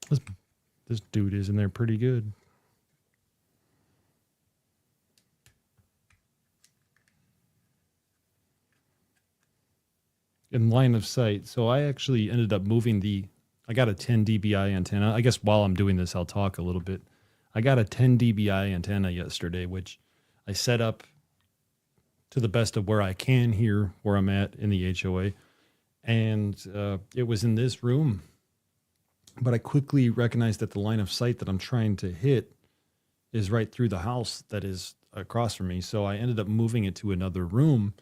Speaker 2: this, this dude is in there pretty good. In line of sight. So I actually ended up moving I got a 10 dBi antenna. I guess while I'm doing this, I'll talk a little bit. I got a 10 dBi antenna yesterday, which I set up to the best of where I can here, where I'm at in the HOA. And it was in this room. But I quickly recognized that the line of sight that I'm trying to hit is right through the house that is across from me. So I ended up moving it to another room,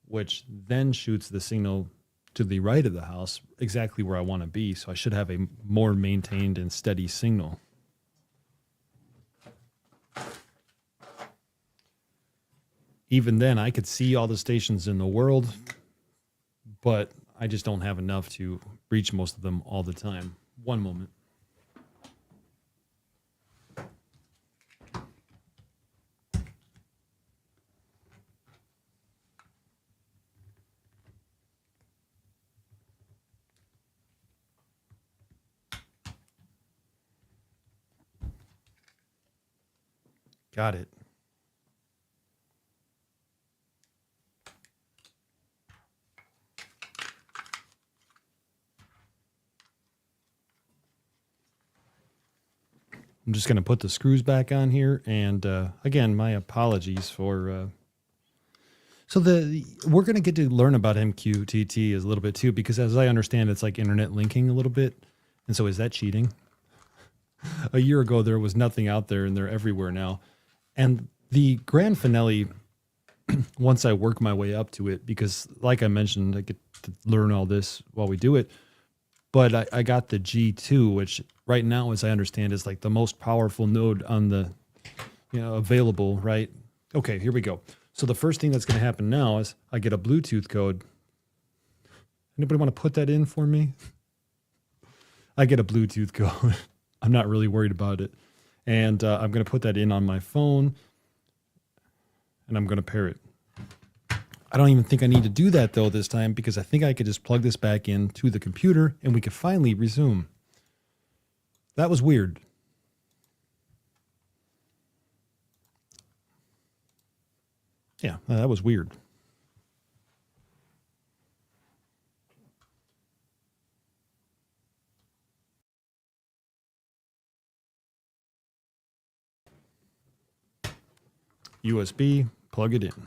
Speaker 2: which then shoots the signal to the right of the house, exactly where I want to be. So I should have a more maintained and steady signal. Even then, I could see all the stations in the world, but I just don't have enough to reach most of them all the time. One moment. Got it. I'm just going to put the screws back on here. And again, my apologies for... we're going to get to learn about MQTT a little bit too, because as I understand, it's like internet linking a little bit. And so is that cheating? A year ago, there was nothing out there, and they're everywhere now. And the grand finale, once I work my way up to it, because like I mentioned, I get to learn all this while we do it. But I got the G2, which right now, as I understand, is like the most powerful node on the, available, right? Okay, here we go. So the first thing that's going to happen now is I get a Bluetooth code. Anybody want to put that in for me? I get a Bluetooth code. I'm not really worried about it. And I'm going to put that in on my phone, and I'm going to pair it. I don't even think I need to do that, though, this time, because I think I could just plug this back into the computer, and we could finally resume. That was weird. Yeah, that was weird. USB, plug it in.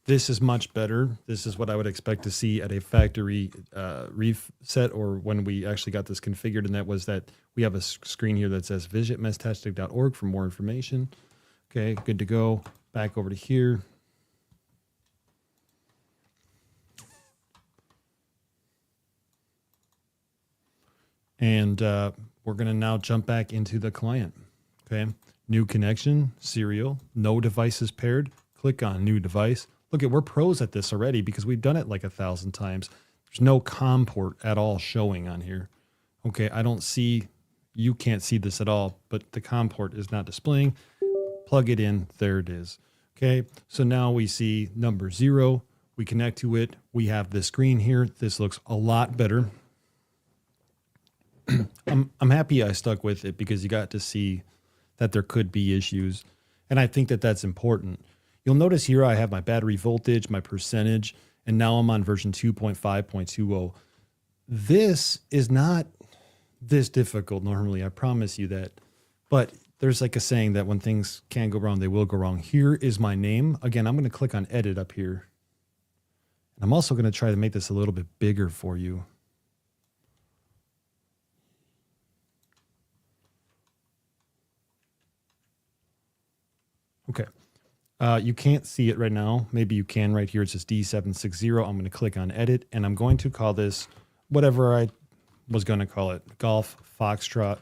Speaker 2: This is much better. This is what I would expect to see at a factory reset, or when we actually got this configured, and that was that we have a screen here that says visit mestastic.org for more information. Okay, good to go. Back over to here. And we're going to now jump back into the client. Okay, new connection, serial, no devices paired. Click on new device. Look, we're pros at this already because we've done it like 1,000 times. There's no COM port at all showing on here. Okay, I don't see, you can't see this at all, but the COM port is not displaying. Plug it in, there it is. Okay, so now we see number 0. We connect to it. We have this screen here. This looks a lot better. I'm happy I stuck with it because you got to see that there could be issues. And I think that that's important. You'll notice here I have my battery voltage, my percentage, and now I'm on version 2.5.20. This is not this difficult normally, I promise you that. But there's like a saying that when things can go wrong, they will go wrong. Here is my name. Again, I'm going to click on edit up here. And I'm also going to try to make this a little bit bigger for you. Okay. You can't see it right now. Maybe you can right here. It says D760. I'm going to click on edit, and I'm going to call this whatever I was going to call it. Golf, Foxtrot,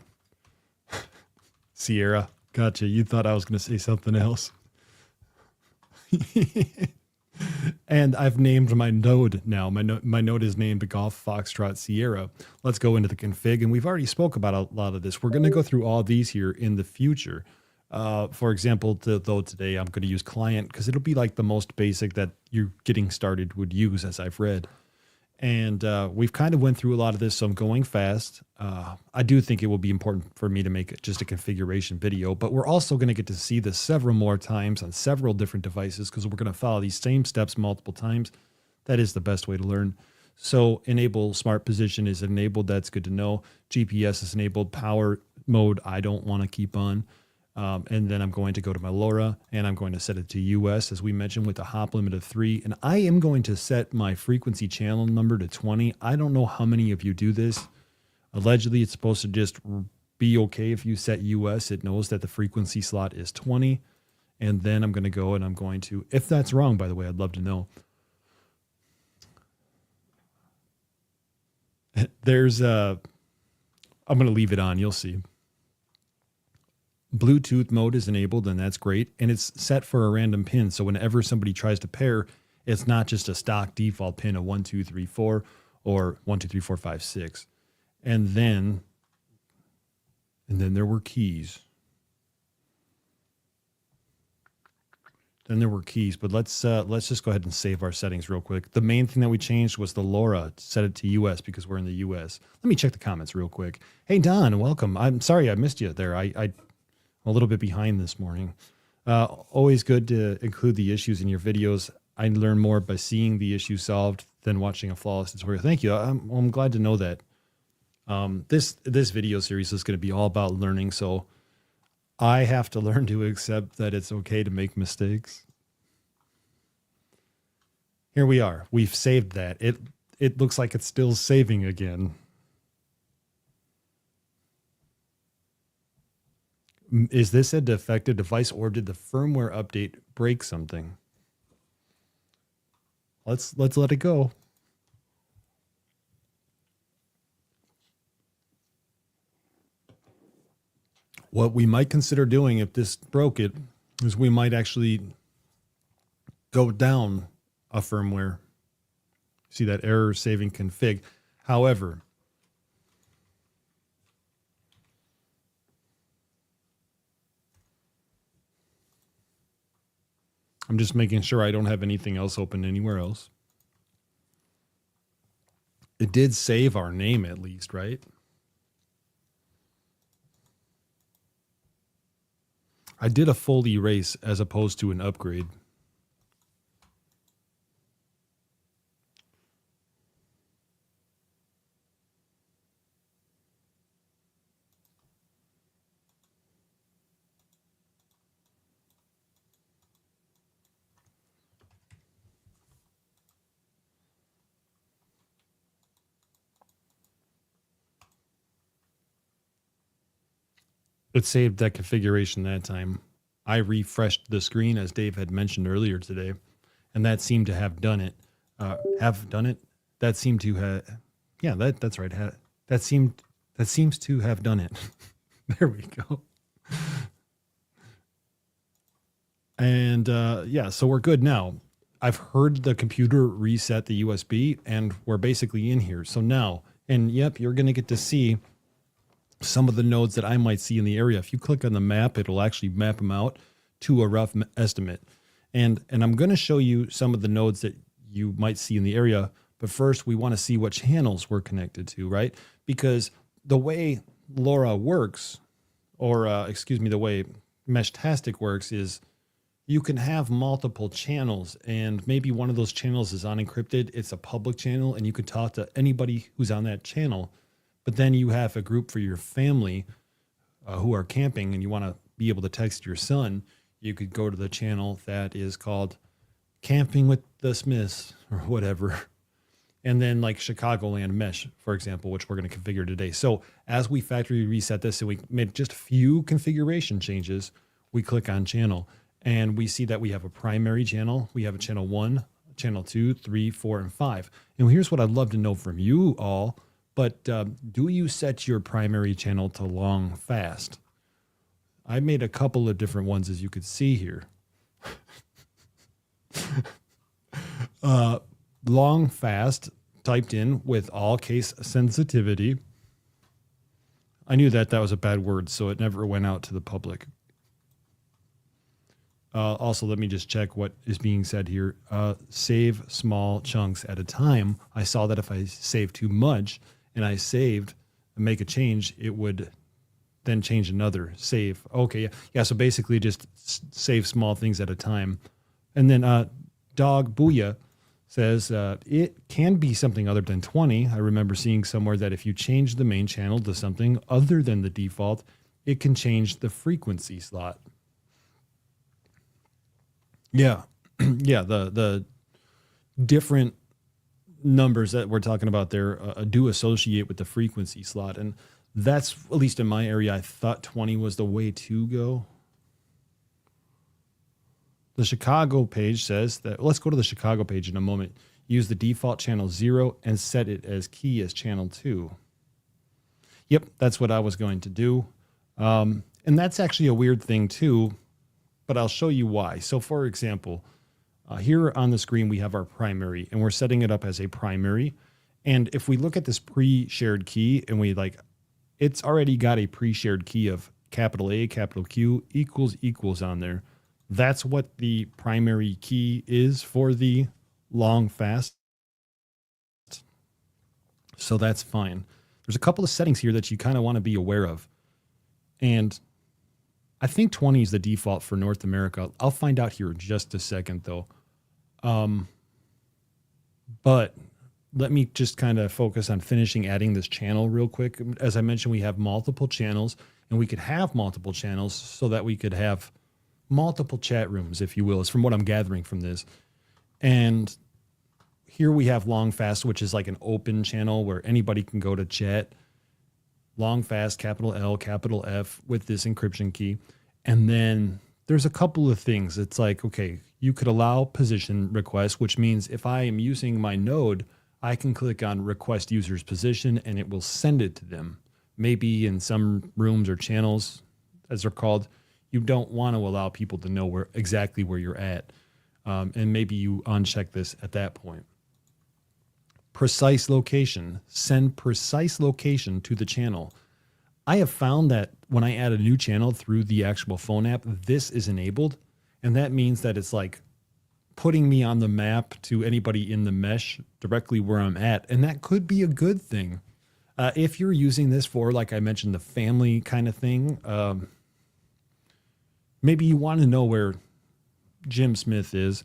Speaker 2: Sierra. Gotcha. You thought I was going to say something else. And I've named my node now. My node is named Golf, Foxtrot, Sierra. Let's go into the config, and we've already spoke about a lot of this. We're going to go through all these here in the future. For example, though today I'm going to use client because it'll be like the most basic that you getting started would use, as I've read. And we've kind of went through a lot of this, so I'm going fast. I do think it will be important for me to make just a configuration video, but we're also going to get to see this several more times on several different devices because we're going to follow these same steps multiple times. That is the best way to learn. So enable smart position is enabled. That's good to know. GPS is enabled. Power mode I don't want to keep on. And then I'm going to go to my LoRa and I'm going to set it to US, as we mentioned, with a hop limit of 3. And I am going to set my frequency channel number to 20. I don't know how many of you do this. Allegedly, it's supposed to just be okay if you set US. It knows that the frequency slot is 20. And then I'm going to go and I'm going to, if that's wrong, by the way, I'd love to know. There's I'm going to leave it on. You'll see. Bluetooth mode is enabled, and that's great. And it's set for a random pin. So whenever somebody tries to pair, it's not just a stock default pin of 1, 2, 3, 4 or 1, 2, 3, 4, 5, 6. And then there were keys. Then there were keys, but let's just go ahead and save our settings real quick. The main thing that we changed was the LoRa, set it to US because we're in the US. Let me check the comments real quick. Hey, Don, welcome. I'm sorry I missed you there. I'm a little bit behind this morning. Always good to include the issues in your videos. I learn more by seeing the issue solved than watching a flawless tutorial. Thank you. I'm glad to know that. This video series is going to be all about learning, so I have to learn to accept that it's okay to make mistakes. Here we are. We've saved that. It looks like it's still saving again. Is this a defective device or did the firmware update break something? Let's let it go. What we might consider doing if this broke it is we might actually go down a firmware. See that error saving config. However, I'm just making sure I don't have anything else open anywhere else. It did save our name at least, right? I did a full erase as opposed to an upgrade. It saved that configuration that time. I refreshed the screen as Dave had mentioned earlier today, and that seemed to have done it. That seemed to have, yeah, that's right. That seems to have done it. There we go. And yeah, so we're good now. I've heard the computer reset the USB, and we're basically in here. So now, and yep, you're going to get to see some of the nodes that I might see in the area. If you click on the map, it'll actually map them out to a rough estimate. And I'm going to show you some of the nodes that you might see in the area. But first, we want to see what channels we're connected to, right? Because the way LoRa works, or the way Meshtastic works is you can have multiple channels, and maybe one of those channels is unencrypted. It's a public channel, and you can talk to anybody who's on that channel. But then you have a group for your family who are camping and you want to be able to text your son. You could go to the channel that is called Camping with the Smiths or whatever. And then like Chicagoland Mesh, for example, which we're going to configure today. So as we factory reset this and we made just a few configuration changes, we click on channel and we see that we have a primary channel. We have a channel 1, channel 2, 3, 4, and 5. And here's what I'd love to know from you all. But do you set your primary channel to long fast? I made a couple of different ones, as you could see here. Long fast typed in with all case sensitivity. I knew that was a bad word, so it never went out to the public. Also, let me just check what is being said here. Save small chunks at a time. I saw that if I save too much and I saved and make a change, it would then change another save. Okay. Yeah. Yeah. So basically just save small things at a time. And then Dog Booyah says it can be something other than 20. I remember seeing somewhere that if you change the main channel to something other than the default, it can change the frequency slot. Yeah. Yeah. The different numbers that we're talking about there do associate with the frequency slot. And that's, at least in my area, I thought 20 was the way to go. The Chicago page says that, let's go to the Chicago page in a moment. Use the default channel 0 and set it as key as channel 2. Yep, that's what I was going to do. And that's actually a weird thing too, but I'll show you why. So for example, here on the screen, we have our primary and we're setting it up as a primary. And if we look at this pre-shared key and we it's already got a pre-shared key of capital A, capital Q, equals on there. That's what the primary key is for the long fast. So that's fine. There's a couple of settings here that you kind of want to be aware of. And I think 20 is the default for North America. I'll find out here in just a second though. But let me just kind of focus on finishing adding this channel real quick. As I mentioned, we have multiple channels and we could have multiple channels so that we could have multiple chat rooms, if you will, is from what I'm gathering from this. And here we have long fast, which is like an open channel where anybody can go to chat. Long fast, capital L, capital F with this encryption key. And then there's a couple of things. It's like, okay, you could allow position requests, which means if I am using my node, I can click on request user's position and it will send it to them. Maybe in some rooms or channels, as they're called, you don't want to allow people to know exactly where you're at. And maybe you uncheck this at that point. Precise location. Send precise location to the channel. I have found that when I add a new channel through the actual phone app, this is enabled. And that means that it's like putting me on the map to anybody in the mesh directly where I'm at. And that could be a good thing. If you're using this for, like I mentioned, the family kind of thing, maybe you want to know where Jim Smith is.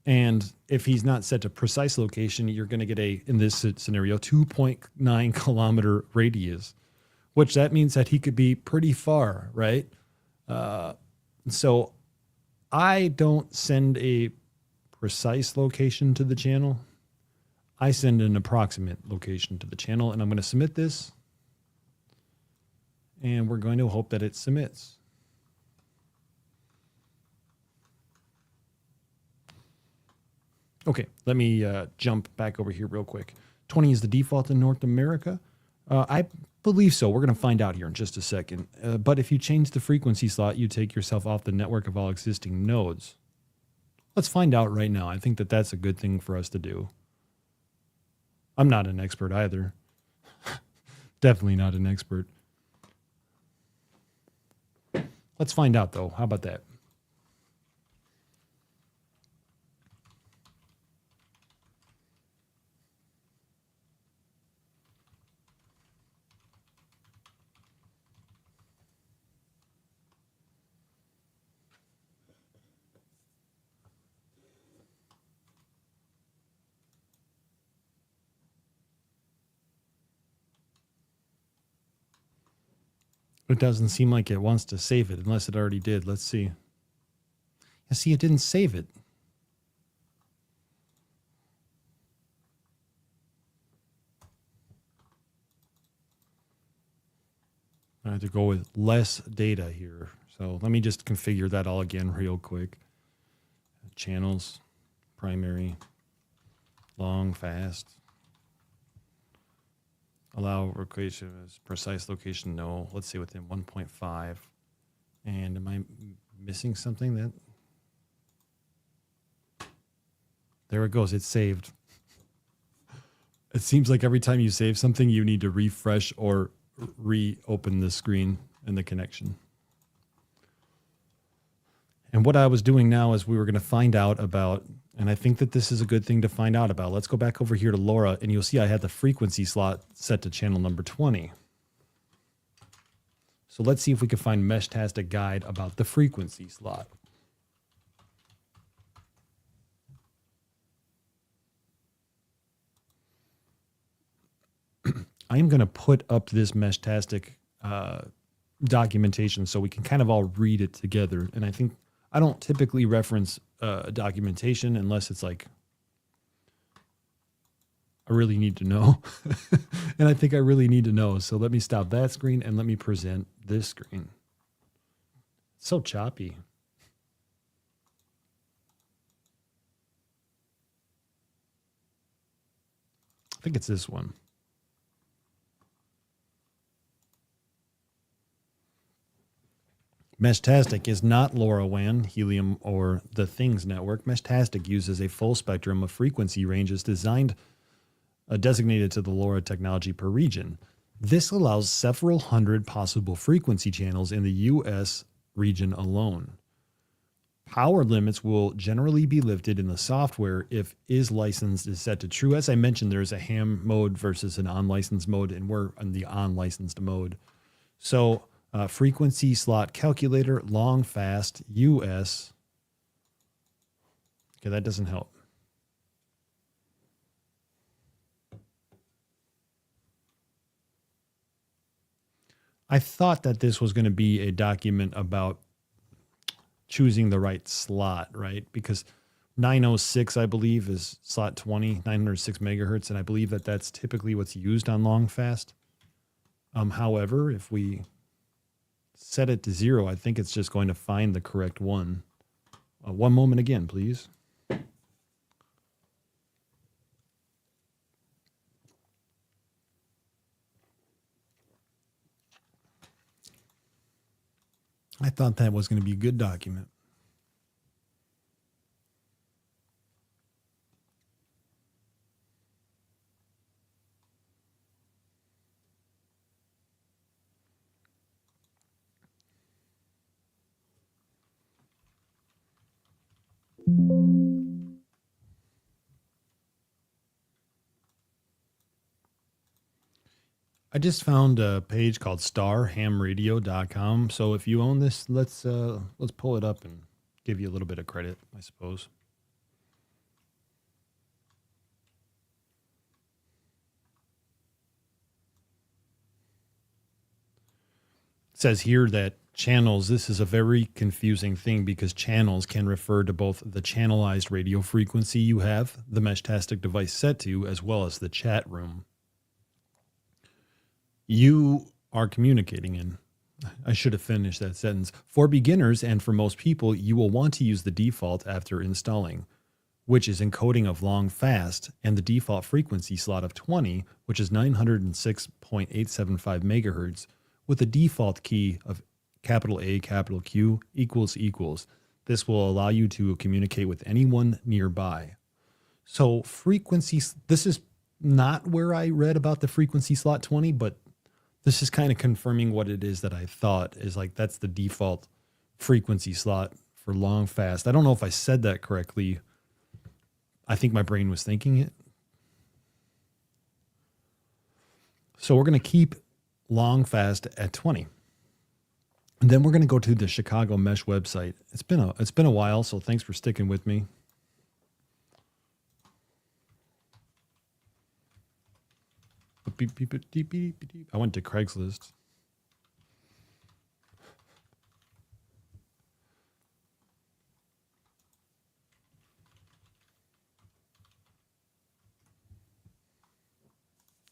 Speaker 2: And if he's not set to precise location, you're going to get in this scenario, 2.9 kilometer radius, which that means that he could be pretty far, right? So I don't send a precise location to the channel. I send an approximate location to the channel, and I'm going to submit this. And we're going to hope that it submits. Okay, let me jump back over here real quick. 20 is the default in North America. I believe so. We're going to find out here in just a second. But if you change the frequency slot, you take yourself off the network of all existing nodes. Let's find out right now. I think that that's a good thing for us to do. I'm not an expert either. Definitely not an expert. Let's find out, though. How about that? It doesn't seem like it wants to save it unless it already did. Let's see. Yeah, see, it didn't save it. I have to go with less data here. So let me just configure that all again real quick. Channels, primary, long, fast. Allow location as precise location, no. Let's say within 1.5. And am I missing something? There it goes. It's saved. It seems like every time you save something, you need to refresh or reopen the screen and the connection. And what I was doing now is we were going to find out about, and I think that this is a good thing to find out about. Let's go back over here to LoRa, and you'll see I had the frequency slot set to channel number 20. So let's see if we can find Meshtastic guide about the frequency slot. I am going to put up this Meshtastic documentation so we can kind of all read it together. And I think I don't typically reference documentation unless it's like I really need to know. And I think I really need to know. So let me stop that screen and let me present this screen. It's so choppy. I think it's this one. Meshtastic is not LoRaWAN, Helium, or the Things network. Meshtastic uses a full spectrum of frequency ranges designated to the LoRa technology per region. This allows several hundred possible frequency channels in the U.S. region alone. Power limits will generally be lifted in the software if is licensed is set to true. As I mentioned, there's a ham mode versus an unlicensed mode, and we're in the unlicensed mode. So frequency slot calculator, long, fast, US. Okay, that doesn't help. I thought that this was going to be a document about choosing the right slot, right? Because 906, I believe, is slot 20, 906 megahertz, and I believe that that's typically what's used on long fast. However, if we set it to 0, I think it's just going to find the correct one. One moment again, please. I thought that was going to be a good document. I just found a page called starhamradio.com. So if you own this, let's pull it up and give you a little bit of credit, I suppose. It says here that channels, this is a very confusing thing because channels can refer to both the channelized radio frequency you have the Meshtastic device set to, as well as the chat room you are communicating in. I should have finished that sentence. For beginners and for most people, you will want to use the default after installing, which is encoding of long fast, and the default frequency slot of 20, which is 906.875 megahertz, with a default key of capital A, capital Q, equals equals. This will allow you to communicate with anyone nearby. So frequencies, this is not where I read about the frequency slot 20, but this is kind of confirming what it is that I thought is like, that's the default frequency slot for long fast. I don't know if I said that correctly. I think my brain was thinking it. So we're going to keep long fast at 20. And then we're going to go to the Chicago Mesh website. It's been a while, so thanks for sticking with me. I went to Craigslist.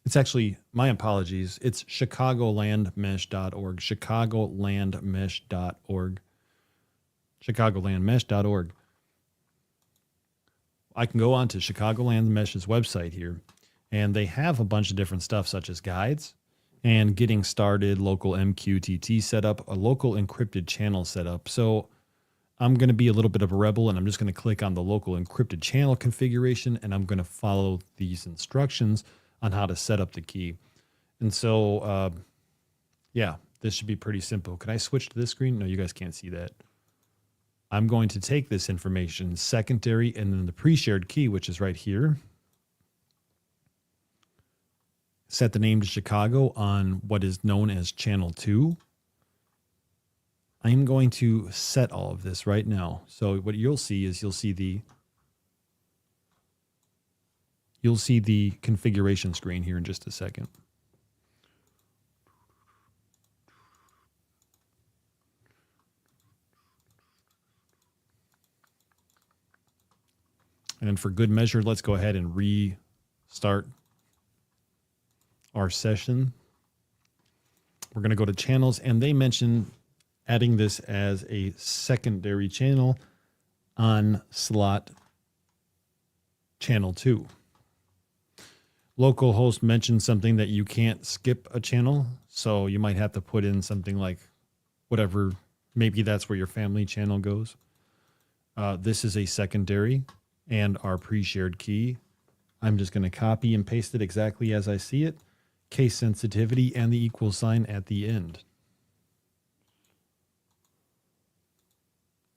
Speaker 2: It's actually, my apologies, it's chicagolandmesh.org, chicagolandmesh.org, chicagolandmesh.org. I can go on to Chicagoland Mesh's website here, and they have a bunch of different stuff such as guides and getting started, local MQTT setup, a local encrypted channel setup. So I'm going to be a little bit of a rebel, and I'm just going to click on the local encrypted channel configuration, and I'm going to follow these instructions on how to set up the key. And so, yeah, this should be pretty simple. Can I switch to this screen? No, you guys can't see that. I'm going to take this information, secondary, and then the pre-shared key, which is right here. Set the name to Chicago on what is known as channel 2. I'm going to set all of this right now. So what you'll see is you'll see the configuration screen here in just a second. And for good measure, let's go ahead and restart our session. We're going to go to channels, and they mention adding this as a secondary channel on slot channel 2. Localhost mentioned something that you can't skip a channel, so you might have to put in something like whatever, maybe that's where your family channel goes. This is a secondary and our pre-shared key. I'm just going to copy and paste it exactly as I see it. Case sensitivity and the equal sign at the end.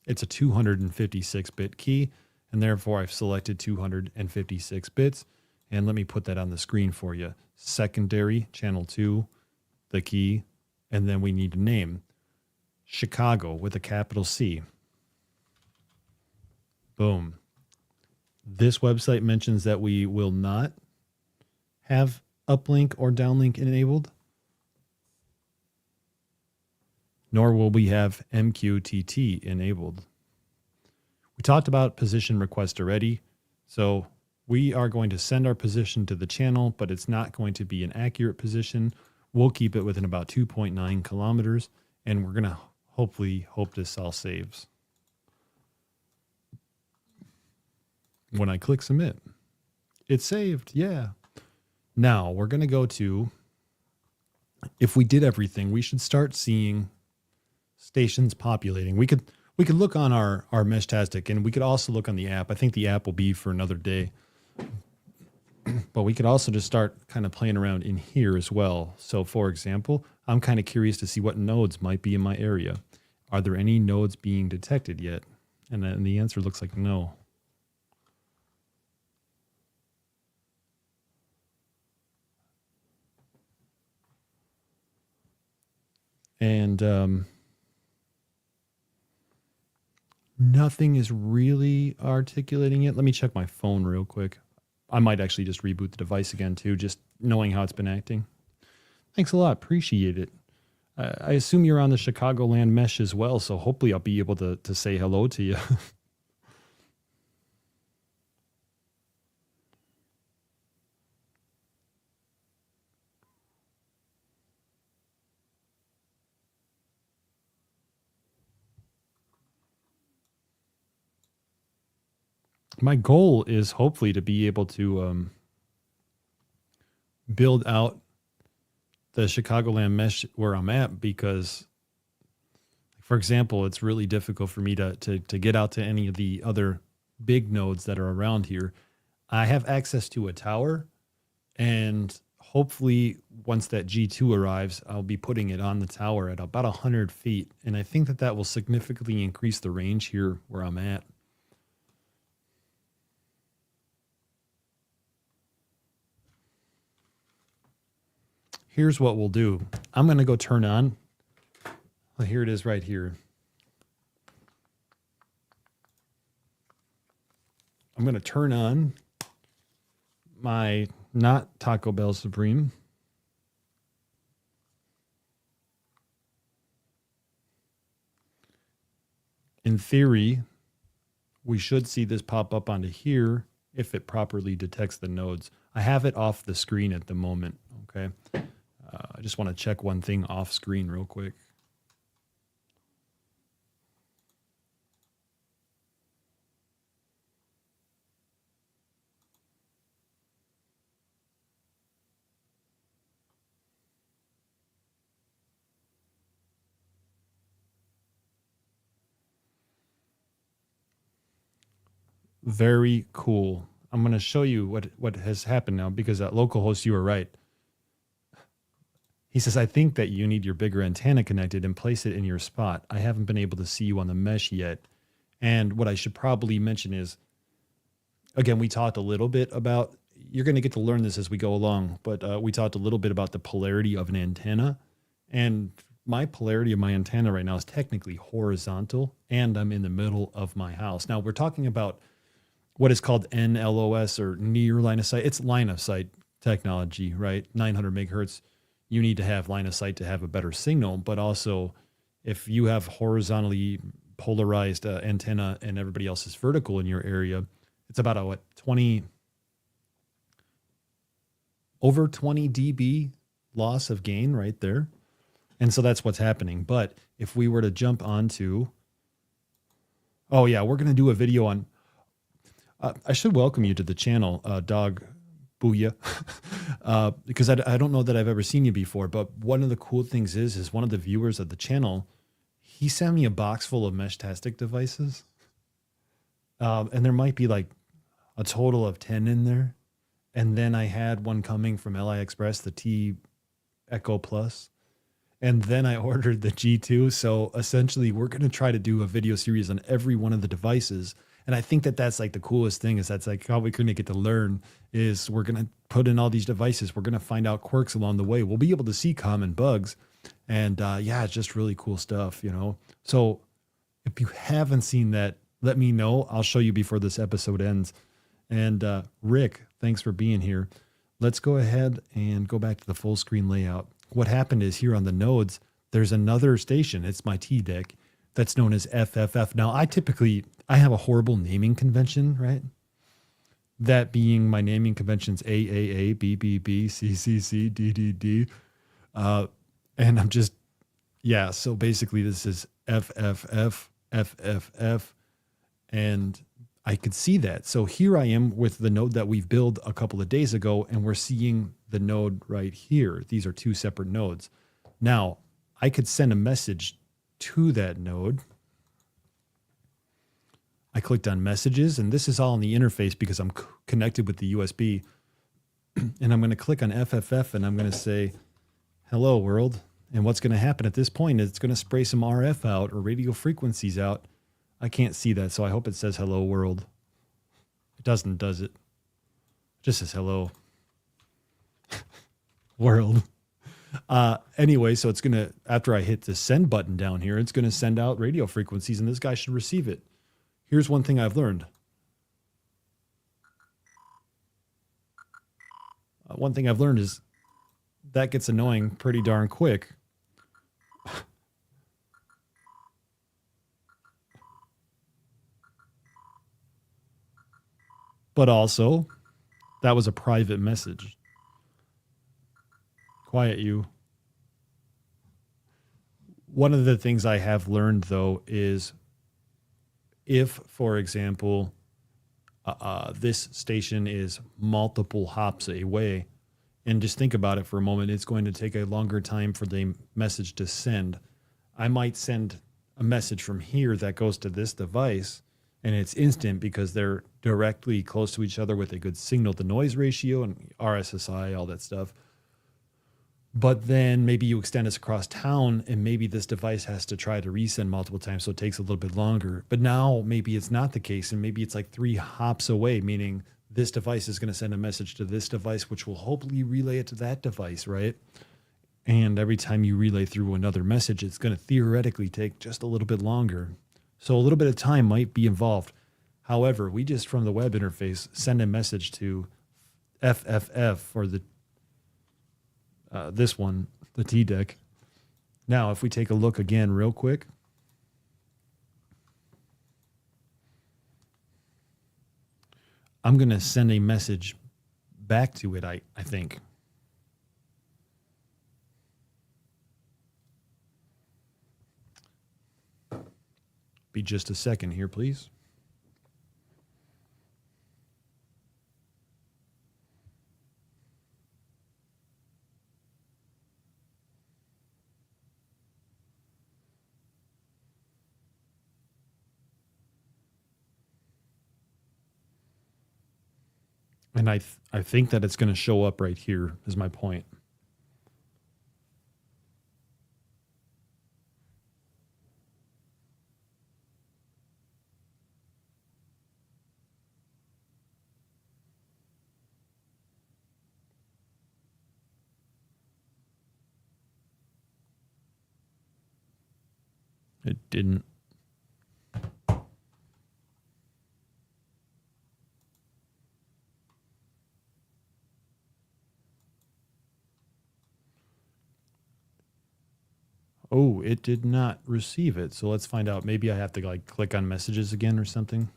Speaker 2: It's a 256-bit key, and therefore I've selected 256 bits. And let me put that on the screen for you. Secondary, channel 2, the key, and then we need a name. Chicago with a capital C. Boom. This website mentions that we will not have uplink or downlink enabled, nor will we have MQTT enabled. We talked about position request already, so we are going to send our position to the channel, but it's not going to be an accurate position. We'll keep it within about 2.9 kilometers, and we're going to hopefully hope this all saves. When I click submit, it's saved. Yeah. Now we're going to go to, if we did everything, we should start seeing stations populating. We could look on our Meshtastic, and we could also look on the app. I think the app will be for another day. But we could also just start kind of playing around in here as well. So for example, I'm kind of curious to see what nodes might be in my area. Are there any nodes being detected yet? And then the answer looks like no. And nothing is really articulating it. Let me check my phone real quick. I might actually just reboot the device again too, just knowing how it's been acting. Thanks a lot. Appreciate it. I assume you're on the Chicagoland mesh as well, so hopefully I'll be able to say hello to you. My goal is hopefully to be able to build out the Chicagoland mesh where I'm at, because, for example, it's really difficult for me to get out to any of the other big nodes that are around here. I have access to a tower, and hopefully once that G2 arrives, I'll be putting it on the tower at about 100 feet. And I think that will significantly increase the range here where I'm at. Here's what we'll do. I'm going to go turn on. Well, here it is right here. I'm going to turn on my not Taco Bell Supreme. In theory, we should see this pop up onto here if it properly detects the nodes. I have it off the screen at the moment, okay? I just want to check one thing off screen real quick. Very cool. I'm going to show you what has happened now, because at localhost, you were right. He says, I think that you need your bigger antenna connected and place it in your spot. I haven't been able to see you on the mesh yet. And what I should probably mention is, again, we talked a little bit about, you're going to get to learn this as we go along, but we talked a little bit about the polarity of an antenna. And my polarity of my antenna right now is technically horizontal, and I'm in the middle of my house. Now, we're talking about what is called NLOS, or near line of sight. It's line of sight technology, right? 900 megahertz. You need to have line of sight to have a better signal, but also if you have horizontally polarized antenna and everybody else is vertical in your area, it's about a 20 over 20 dB loss of gain right there. And so that's what's happening. But if we were to jump onto, oh yeah, we're going to do a video on, I should welcome you to the channel, Dog Booyah, because I don't know that I've ever seen you before. But one of the cool things is one of the viewers of the channel, he sent me a box full of Meshtastic devices. And there might be like a total of 10 in there. And then I had one coming from LI Express, the T Echo Plus. And then I ordered the G2. So essentially, we're going to try to do a video series on every one of the devices. And I think that that's like the coolest thing, is that's like how we're going to get to learn, is we're going to put in all these devices. We're going to find out quirks along the way. We'll be able to see common bugs. And yeah, it's just really cool stuff, you know? So if you haven't seen that, let me know. I'll show you before this episode ends. And Rick, thanks for being here. Let's go ahead and go back to the full screen layout. What happened is, here on the nodes, there's another station. It's my T deck that's known as FFF. Now, I have a horrible naming convention, right? That being, my naming conventions AAA, BBB, CCC, DDD. And I'm just, yeah, so basically this is FFF, FFF, and I could see that. So here I am with the node that we've built a couple of days ago, and we're seeing the node right here. These are two separate nodes. Now, I could send a message to that node. I clicked on messages, and this is all in the interface because I'm connected with the USB. And I'm going to click on FFF, and I'm going to say, hello world. And what's going to happen at this point is it's going to spray some RF out, or radio frequencies out. I can't see that, so I hope it says hello world. It doesn't, does it? It just says hello world. Anyway, so it's going to, after I hit the send button down here, it's going to send out radio frequencies, and this guy should receive it. Here's one thing I've learned. One thing I've learned is that gets annoying pretty darn quick. But also, that was a private message. Quiet you. One of the things I have learned, though, is if, for example, this station is multiple hops away, and just think about it for a moment, it's going to take a longer time for the message to send. I might send a message from here that goes to this device, and it's instant because they're directly close to each other with a good signal-to-noise ratio and RSSI, all that stuff. But then maybe you extend this across town, and maybe this device has to try to resend multiple times, so it takes a little bit longer. But now maybe it's not the case, and maybe it's like 3 hops away, meaning this device is going to send a message to this device, which will hopefully relay it to that device, right? And every time you relay through another message, it's going to theoretically take just a little bit longer. So a little bit of time might be involved. However, we just, from the web interface, send a message to FFF for the this one, the T deck. Now, if we take a look again real quick. I'm going to send a message back to it, I think. Be just a second here, please. And I think that it's going to show up right here is my point. It didn't. Oh, it did not receive it. So let's find out. Maybe I have to like click on messages again or something.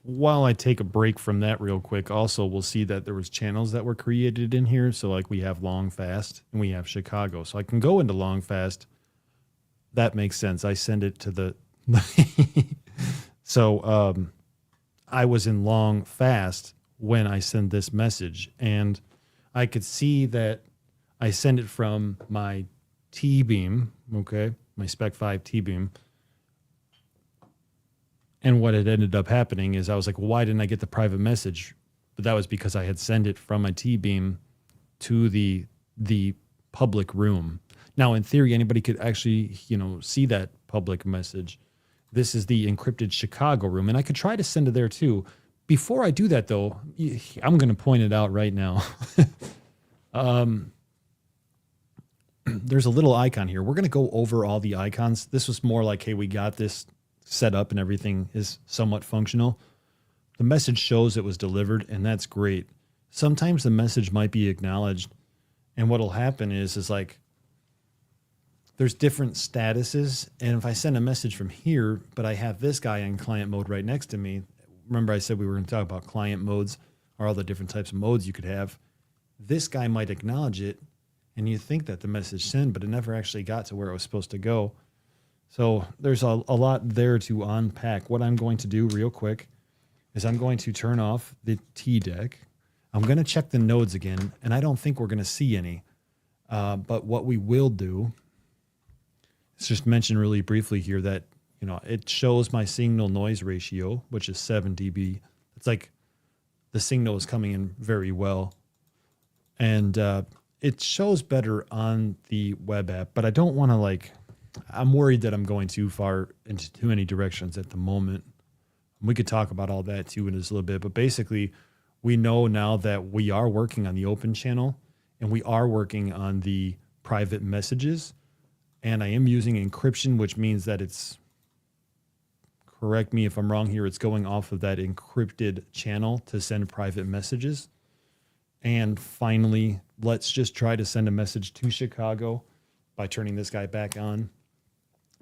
Speaker 2: While I take a break from that real quick, also we'll see that there was channels that were created in here. So like we have long fast and we have Chicago. So I can go into long fast. That makes sense. I send it to the so I was in long fast when I send this message, and I could see that I send it from my T-beam, okay, my Spec 5 T-beam. And what had ended up happening is I was like, well, why didn't I get the private message? But that was because I had sent it from my T-beam to the public room. Now, in theory, anybody could actually, see that public message. This is the encrypted Chicago room, and I could try to send it there too. Before I do that, though, I'm going to point it out right now. There's a little icon here. We're going to go over all the icons. This was more like, hey, we got this set up and everything is somewhat functional. The message shows it was delivered, and that's great. Sometimes the message might be acknowledged, and what'll happen is like there's different statuses, and if I send a message from here, but I have this guy in client mode right next to me, remember I said we were going to talk about client modes or all the different types of modes you could have. This guy might acknowledge it, and you think that the message sent, but it never actually got to where it was supposed to go. So there's a lot there to unpack. What I'm going to do real quick is I'm going to turn off the TDEC. I'm going to check the nodes again, and I don't think we're going to see any. But what we will do is just mention really briefly here that, it shows my signal noise ratio, which is 7 dB. It's like the signal is coming in very well. And it shows better on the web app, but I don't want to I'm worried that I'm going too far into too many directions at the moment. We could talk about all that too in just a little bit, but basically we know now that we are working on the open channel and we are working on the private messages, and I am using encryption, which means that it's, correct me if I'm wrong here, it's going off of that encrypted channel to send private messages. And finally, let's just try to send a message to Chicago by turning this guy back on,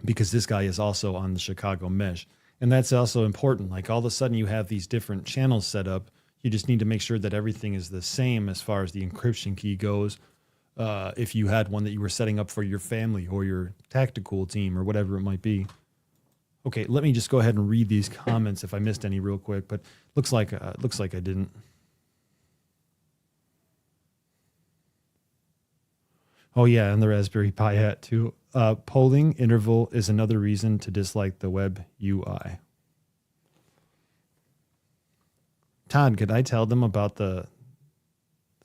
Speaker 2: because this guy is also on the Chicago mesh. And that's also important. Like all of a sudden you have these different channels set up. You just need to make sure that everything is the same as far as the encryption key goes. If you had one that you were setting up for your family or your tactical team or whatever it might be. Okay, let me just go ahead and read these comments if I missed any real quick, but looks like I didn't. Oh yeah, and the Raspberry Pi hat too. Polling interval is another reason to dislike the web UI. Todd, could I tell them about the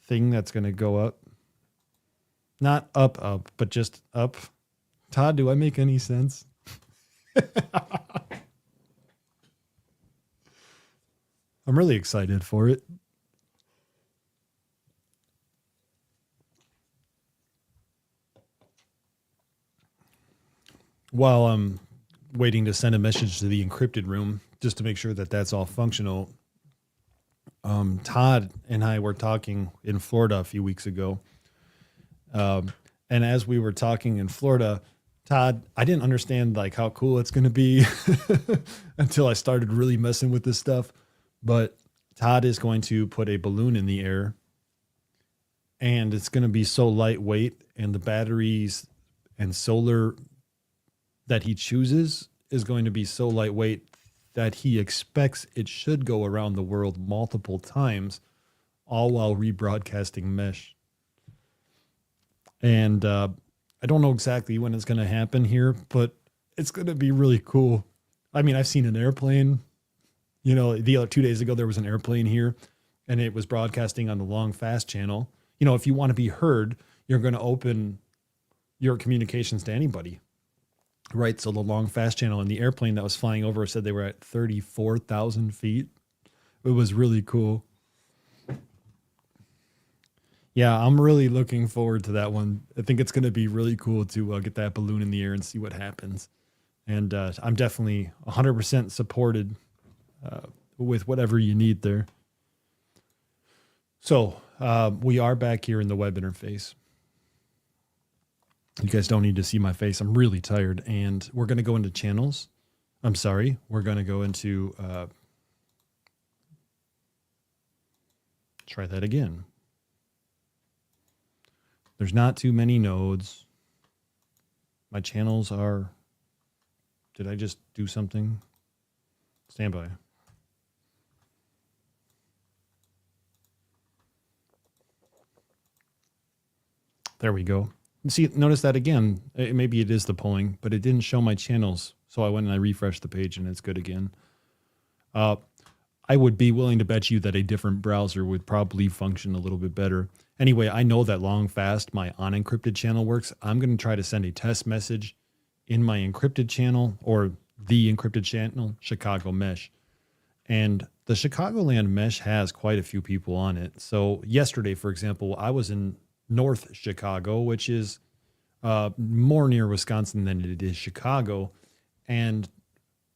Speaker 2: thing that's going to go up? Not up, but just up. Todd, do I make any sense? I'm really excited for it. While I'm waiting to send a message to the encrypted room, just to make sure that that's all functional, Todd and I were talking in Florida a few weeks ago. And as we were talking in Florida, Todd, I didn't understand how cool it's going to be until I started really messing with this stuff. But Todd is going to put a balloon in the air, and it's going to be so lightweight, and the batteries and solar that he chooses is going to be so lightweight that he expects it should go around the world multiple times, all while rebroadcasting mesh. And I don't know exactly when it's going to happen here, but it's going to be really cool. I mean, I've seen an airplane, You know, the other 2 days ago, there was an airplane here and it was broadcasting on the long fast channel. You know, if you want to be heard, you're going to open your communications to anybody, right? So the long fast channel and the airplane that was flying over said they were at 34,000 feet. It was really cool. Yeah, I'm really looking forward to that one. I think it's going to be really cool to get that balloon in the air and see what happens. And I'm definitely 100% supported with whatever you need there. So we are back here in the web interface. You guys don't need to see my face. I'm really tired. And we're going to go into channels. I'm sorry. We're going to go into, try that again. There's not too many nodes. My channels are, did I just do something? Stand by. There we go. See, notice that again. Maybe it is the polling, but it didn't show my channels. So I went and I refreshed the page and it's good again. I would be willing to bet you that a different browser would probably function a little bit better. Anyway, I know that long fast, my unencrypted channel works. I'm going to try to send a test message in my encrypted channel or the encrypted channel, Chicago Mesh. And the Chicagoland Mesh has quite a few people on it. So yesterday, for example, I was in North Chicago, which is more near Wisconsin than it is Chicago. And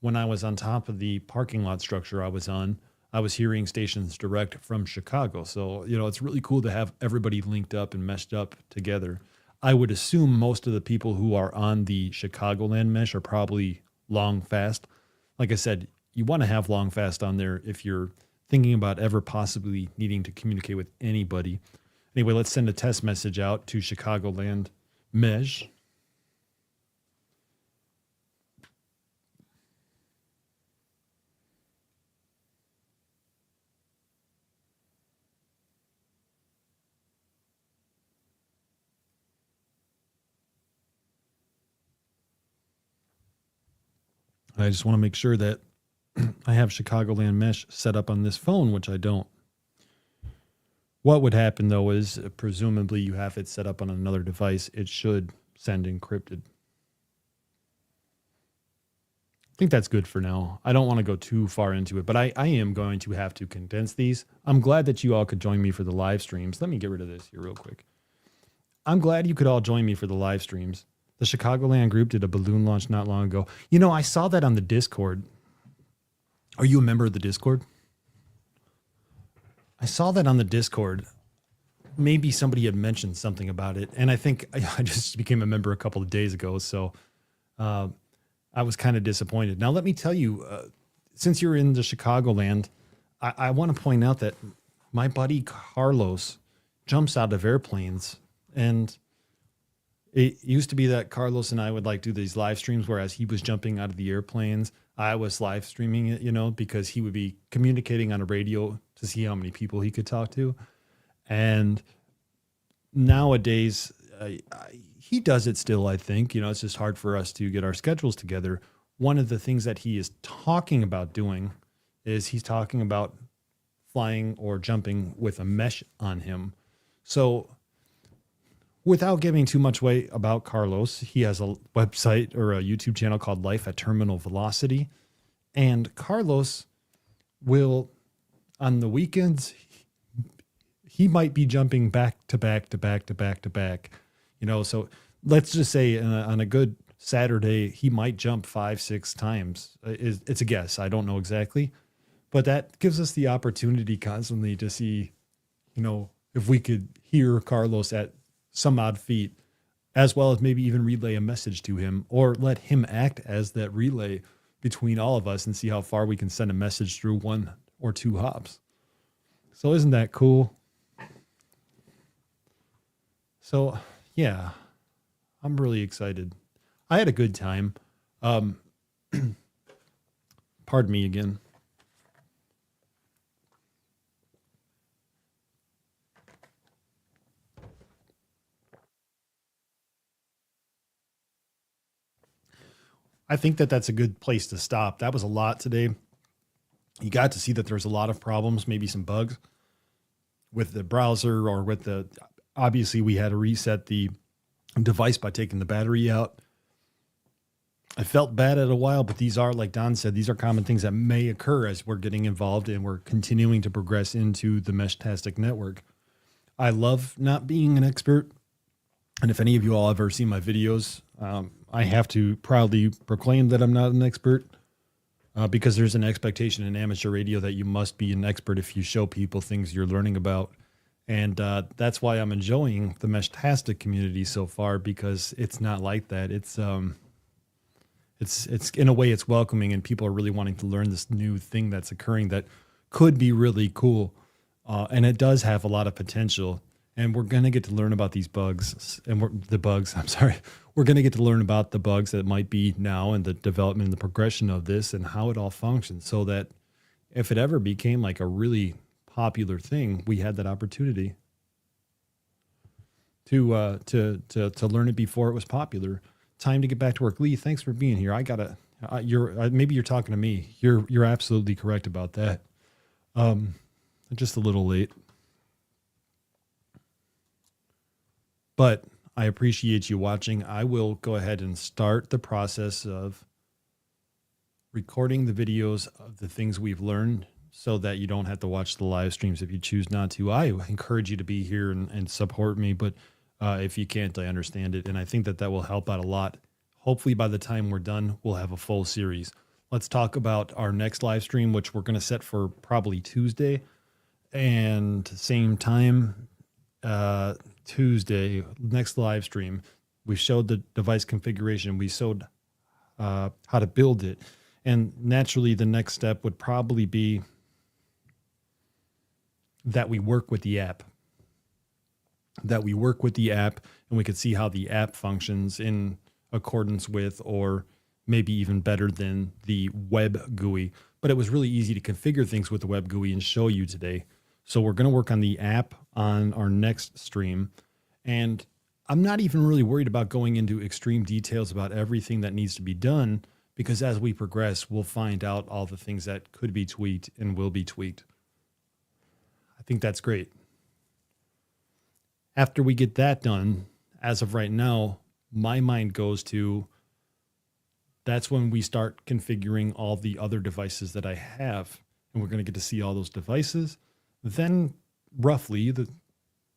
Speaker 2: when I was on top of the parking lot structure I was on, I was hearing stations direct from Chicago. So, you know, it's really cool to have everybody linked up and meshed up together. I would assume most of the people who are on the Chicagoland mesh are probably long fast. Like I said, you want to have long fast on there if you're thinking about ever possibly needing to communicate with anybody. Anyway, let's send a test message out to Chicagoland mesh. I just want to make sure that I have Chicagoland Mesh set up on this phone, which I don't. What would happen, though, is presumably you have it set up on another device. It should send encrypted. I think that's good for now. I don't want to go too far into it, but I am going to have to condense these. I'm glad that you all could join me for the live streams. Let me get rid of this here real quick. I'm glad you could all join me for the live streams. The Chicagoland group did a balloon launch not long ago. You know, I saw that on the Discord. Are you a member of the Discord? I saw that on the Discord. Maybe somebody had mentioned something about it. And I think I just became a member a couple of days ago. So I was kind of disappointed. Now, let me tell you, since you're in the Chicagoland, I want to point out that my buddy Carlos jumps out of airplanes. And it used to be that Carlos and I would like do these live streams, whereas he was jumping out of the airplanes. I was live streaming it, you know, because he would be communicating on a radio to see how many people he could talk to. And nowadays, he does it still, I think. You know, it's just hard for us to get our schedules together. One of the things that he is talking about doing is he's talking about flying or jumping with a mesh on him. So without giving too much away about Carlos, he has a website or a YouTube channel called Life at Terminal Velocity. And Carlos will, on the weekends, he might be jumping back to back to back to back to back. You know, so let's just say on a good Saturday, he might jump 5-6 times. It's a guess. I don't know exactly. But that gives us the opportunity constantly to see, you know, if we could hear Carlos at some odd feet, as well as maybe even relay a message to him or let him act as that relay between all of us and see how far we can send a message through 1 or 2 hops. So isn't that cool? So yeah, I'm really excited. I had a good time. Pardon me again. I think that that's a good place to stop. That was a lot today. you got to see that there's a lot of problems, maybe some bugs with the browser or with the, obviously we had to reset the device by taking the battery out. I felt bad at a while, but these are, like Don said, these are common things that may occur as we're getting involved and we're continuing to progress into the Meshtastic network. I love not being an expert. And if any of you all ever seen my videos, I have to proudly proclaim that I'm not an expert because there's an expectation in amateur radio that you must be an expert if you show people things you're learning about. And that's why I'm enjoying the Meshtastic community so far, because it's not like that. It's in a way it's welcoming, and people are really wanting to learn this new thing that's occurring that could be really cool. And it does have a lot of potential. And we're going to get to learn about these bugs and we're going to get to learn about the bugs that might be now and the development and the progression of this and how it all functions, so that if it ever became like a really popular thing, we had that opportunity to learn it before it was popular. Time to get back to work. Lee, thanks for being here. Maybe you're talking to me. You're absolutely correct about that. Just a little late. But I appreciate you watching. I will go ahead and start the process of recording the videos of the things we've learned so that you don't have to watch the live streams if you choose not to. I encourage you to be here and support me, but if you can't, I understand it. And I think that will help out a lot. Hopefully by the time we're done, we'll have a full series. Let's talk about our next live stream, which we're going to set for probably Tuesday. And same time, Tuesday, next live stream, we showed the device configuration. We showed how to build it. And naturally, the next step would probably be that we work with the app. And we could see how the app functions in accordance with, or maybe even better than, the web GUI. But it was really easy to configure things with the web GUI and show you today. So we're going to work on the app on our next stream. And I'm not even really worried about going into extreme details about everything that needs to be done, because as we progress, we'll find out all the things that could be tweaked and will be tweaked. I think that's great. After we get that done, as of right now, my mind goes to, that's when we start configuring all the other devices that I have. And we're going to get to see all those devices. Then roughly,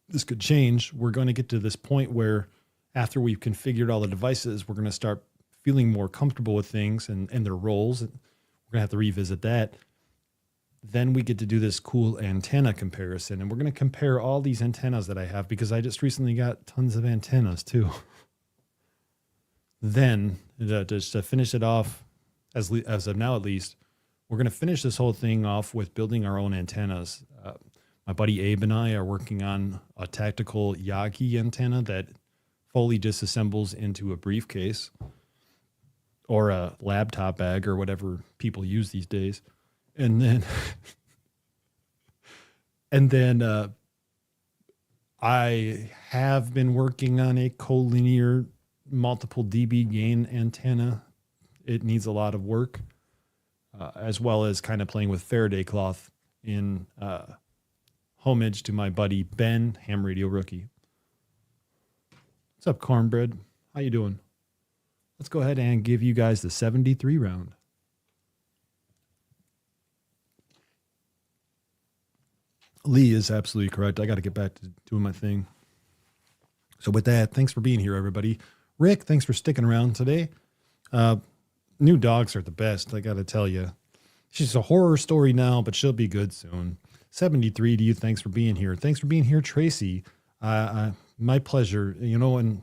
Speaker 2: this could change. We're going to get to this point where after we've configured all the devices, we're going to start feeling more comfortable with things and their roles. We're going to have to revisit that. Then we get to do this cool antenna comparison. And we're going to compare all these antennas that I have, because I just recently got tons of antennas too. Then, just to finish it off, as of now at least, we're going to finish this whole thing off with building our own antennas. My buddy Abe and I are working on a tactical Yagi antenna that fully disassembles into a briefcase or a laptop bag or whatever people use these days. And then, I have been working on a collinear multiple dB gain antenna. It needs a lot of work, as well as kind of playing with Faraday cloth in homage to my buddy Ben, Ham Radio Rookie. What's up, Cornbread? How you doing? Let's go ahead and give you guys the 73 round. Lee is absolutely correct. I got to get back to doing my thing. So with that, thanks for being here, everybody. Rick, thanks for sticking around today. New dogs are the best, I got to tell you. She's a horror story now, but she'll be good soon. 73 to you, thanks for being here. Thanks for being here, Tracy. My pleasure. You know, and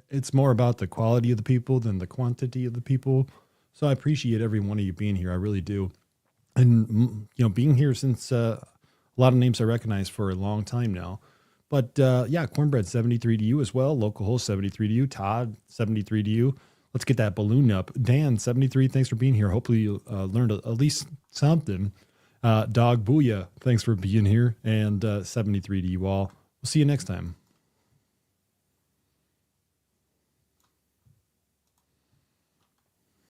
Speaker 2: it's more about the quality of the people than the quantity of the people. So I appreciate every one of you being here. I really do. And, you know, being here since a lot of names I recognize for a long time now. But yeah, Cornbread 73 to you as well. Local host 73 to you. Todd 73 to you. Let's get that balloon up. Dan 73, thanks for being here. Hopefully you learned at least something. Dog Booyah, thanks for being here. And 73 to you all. We'll see you next time.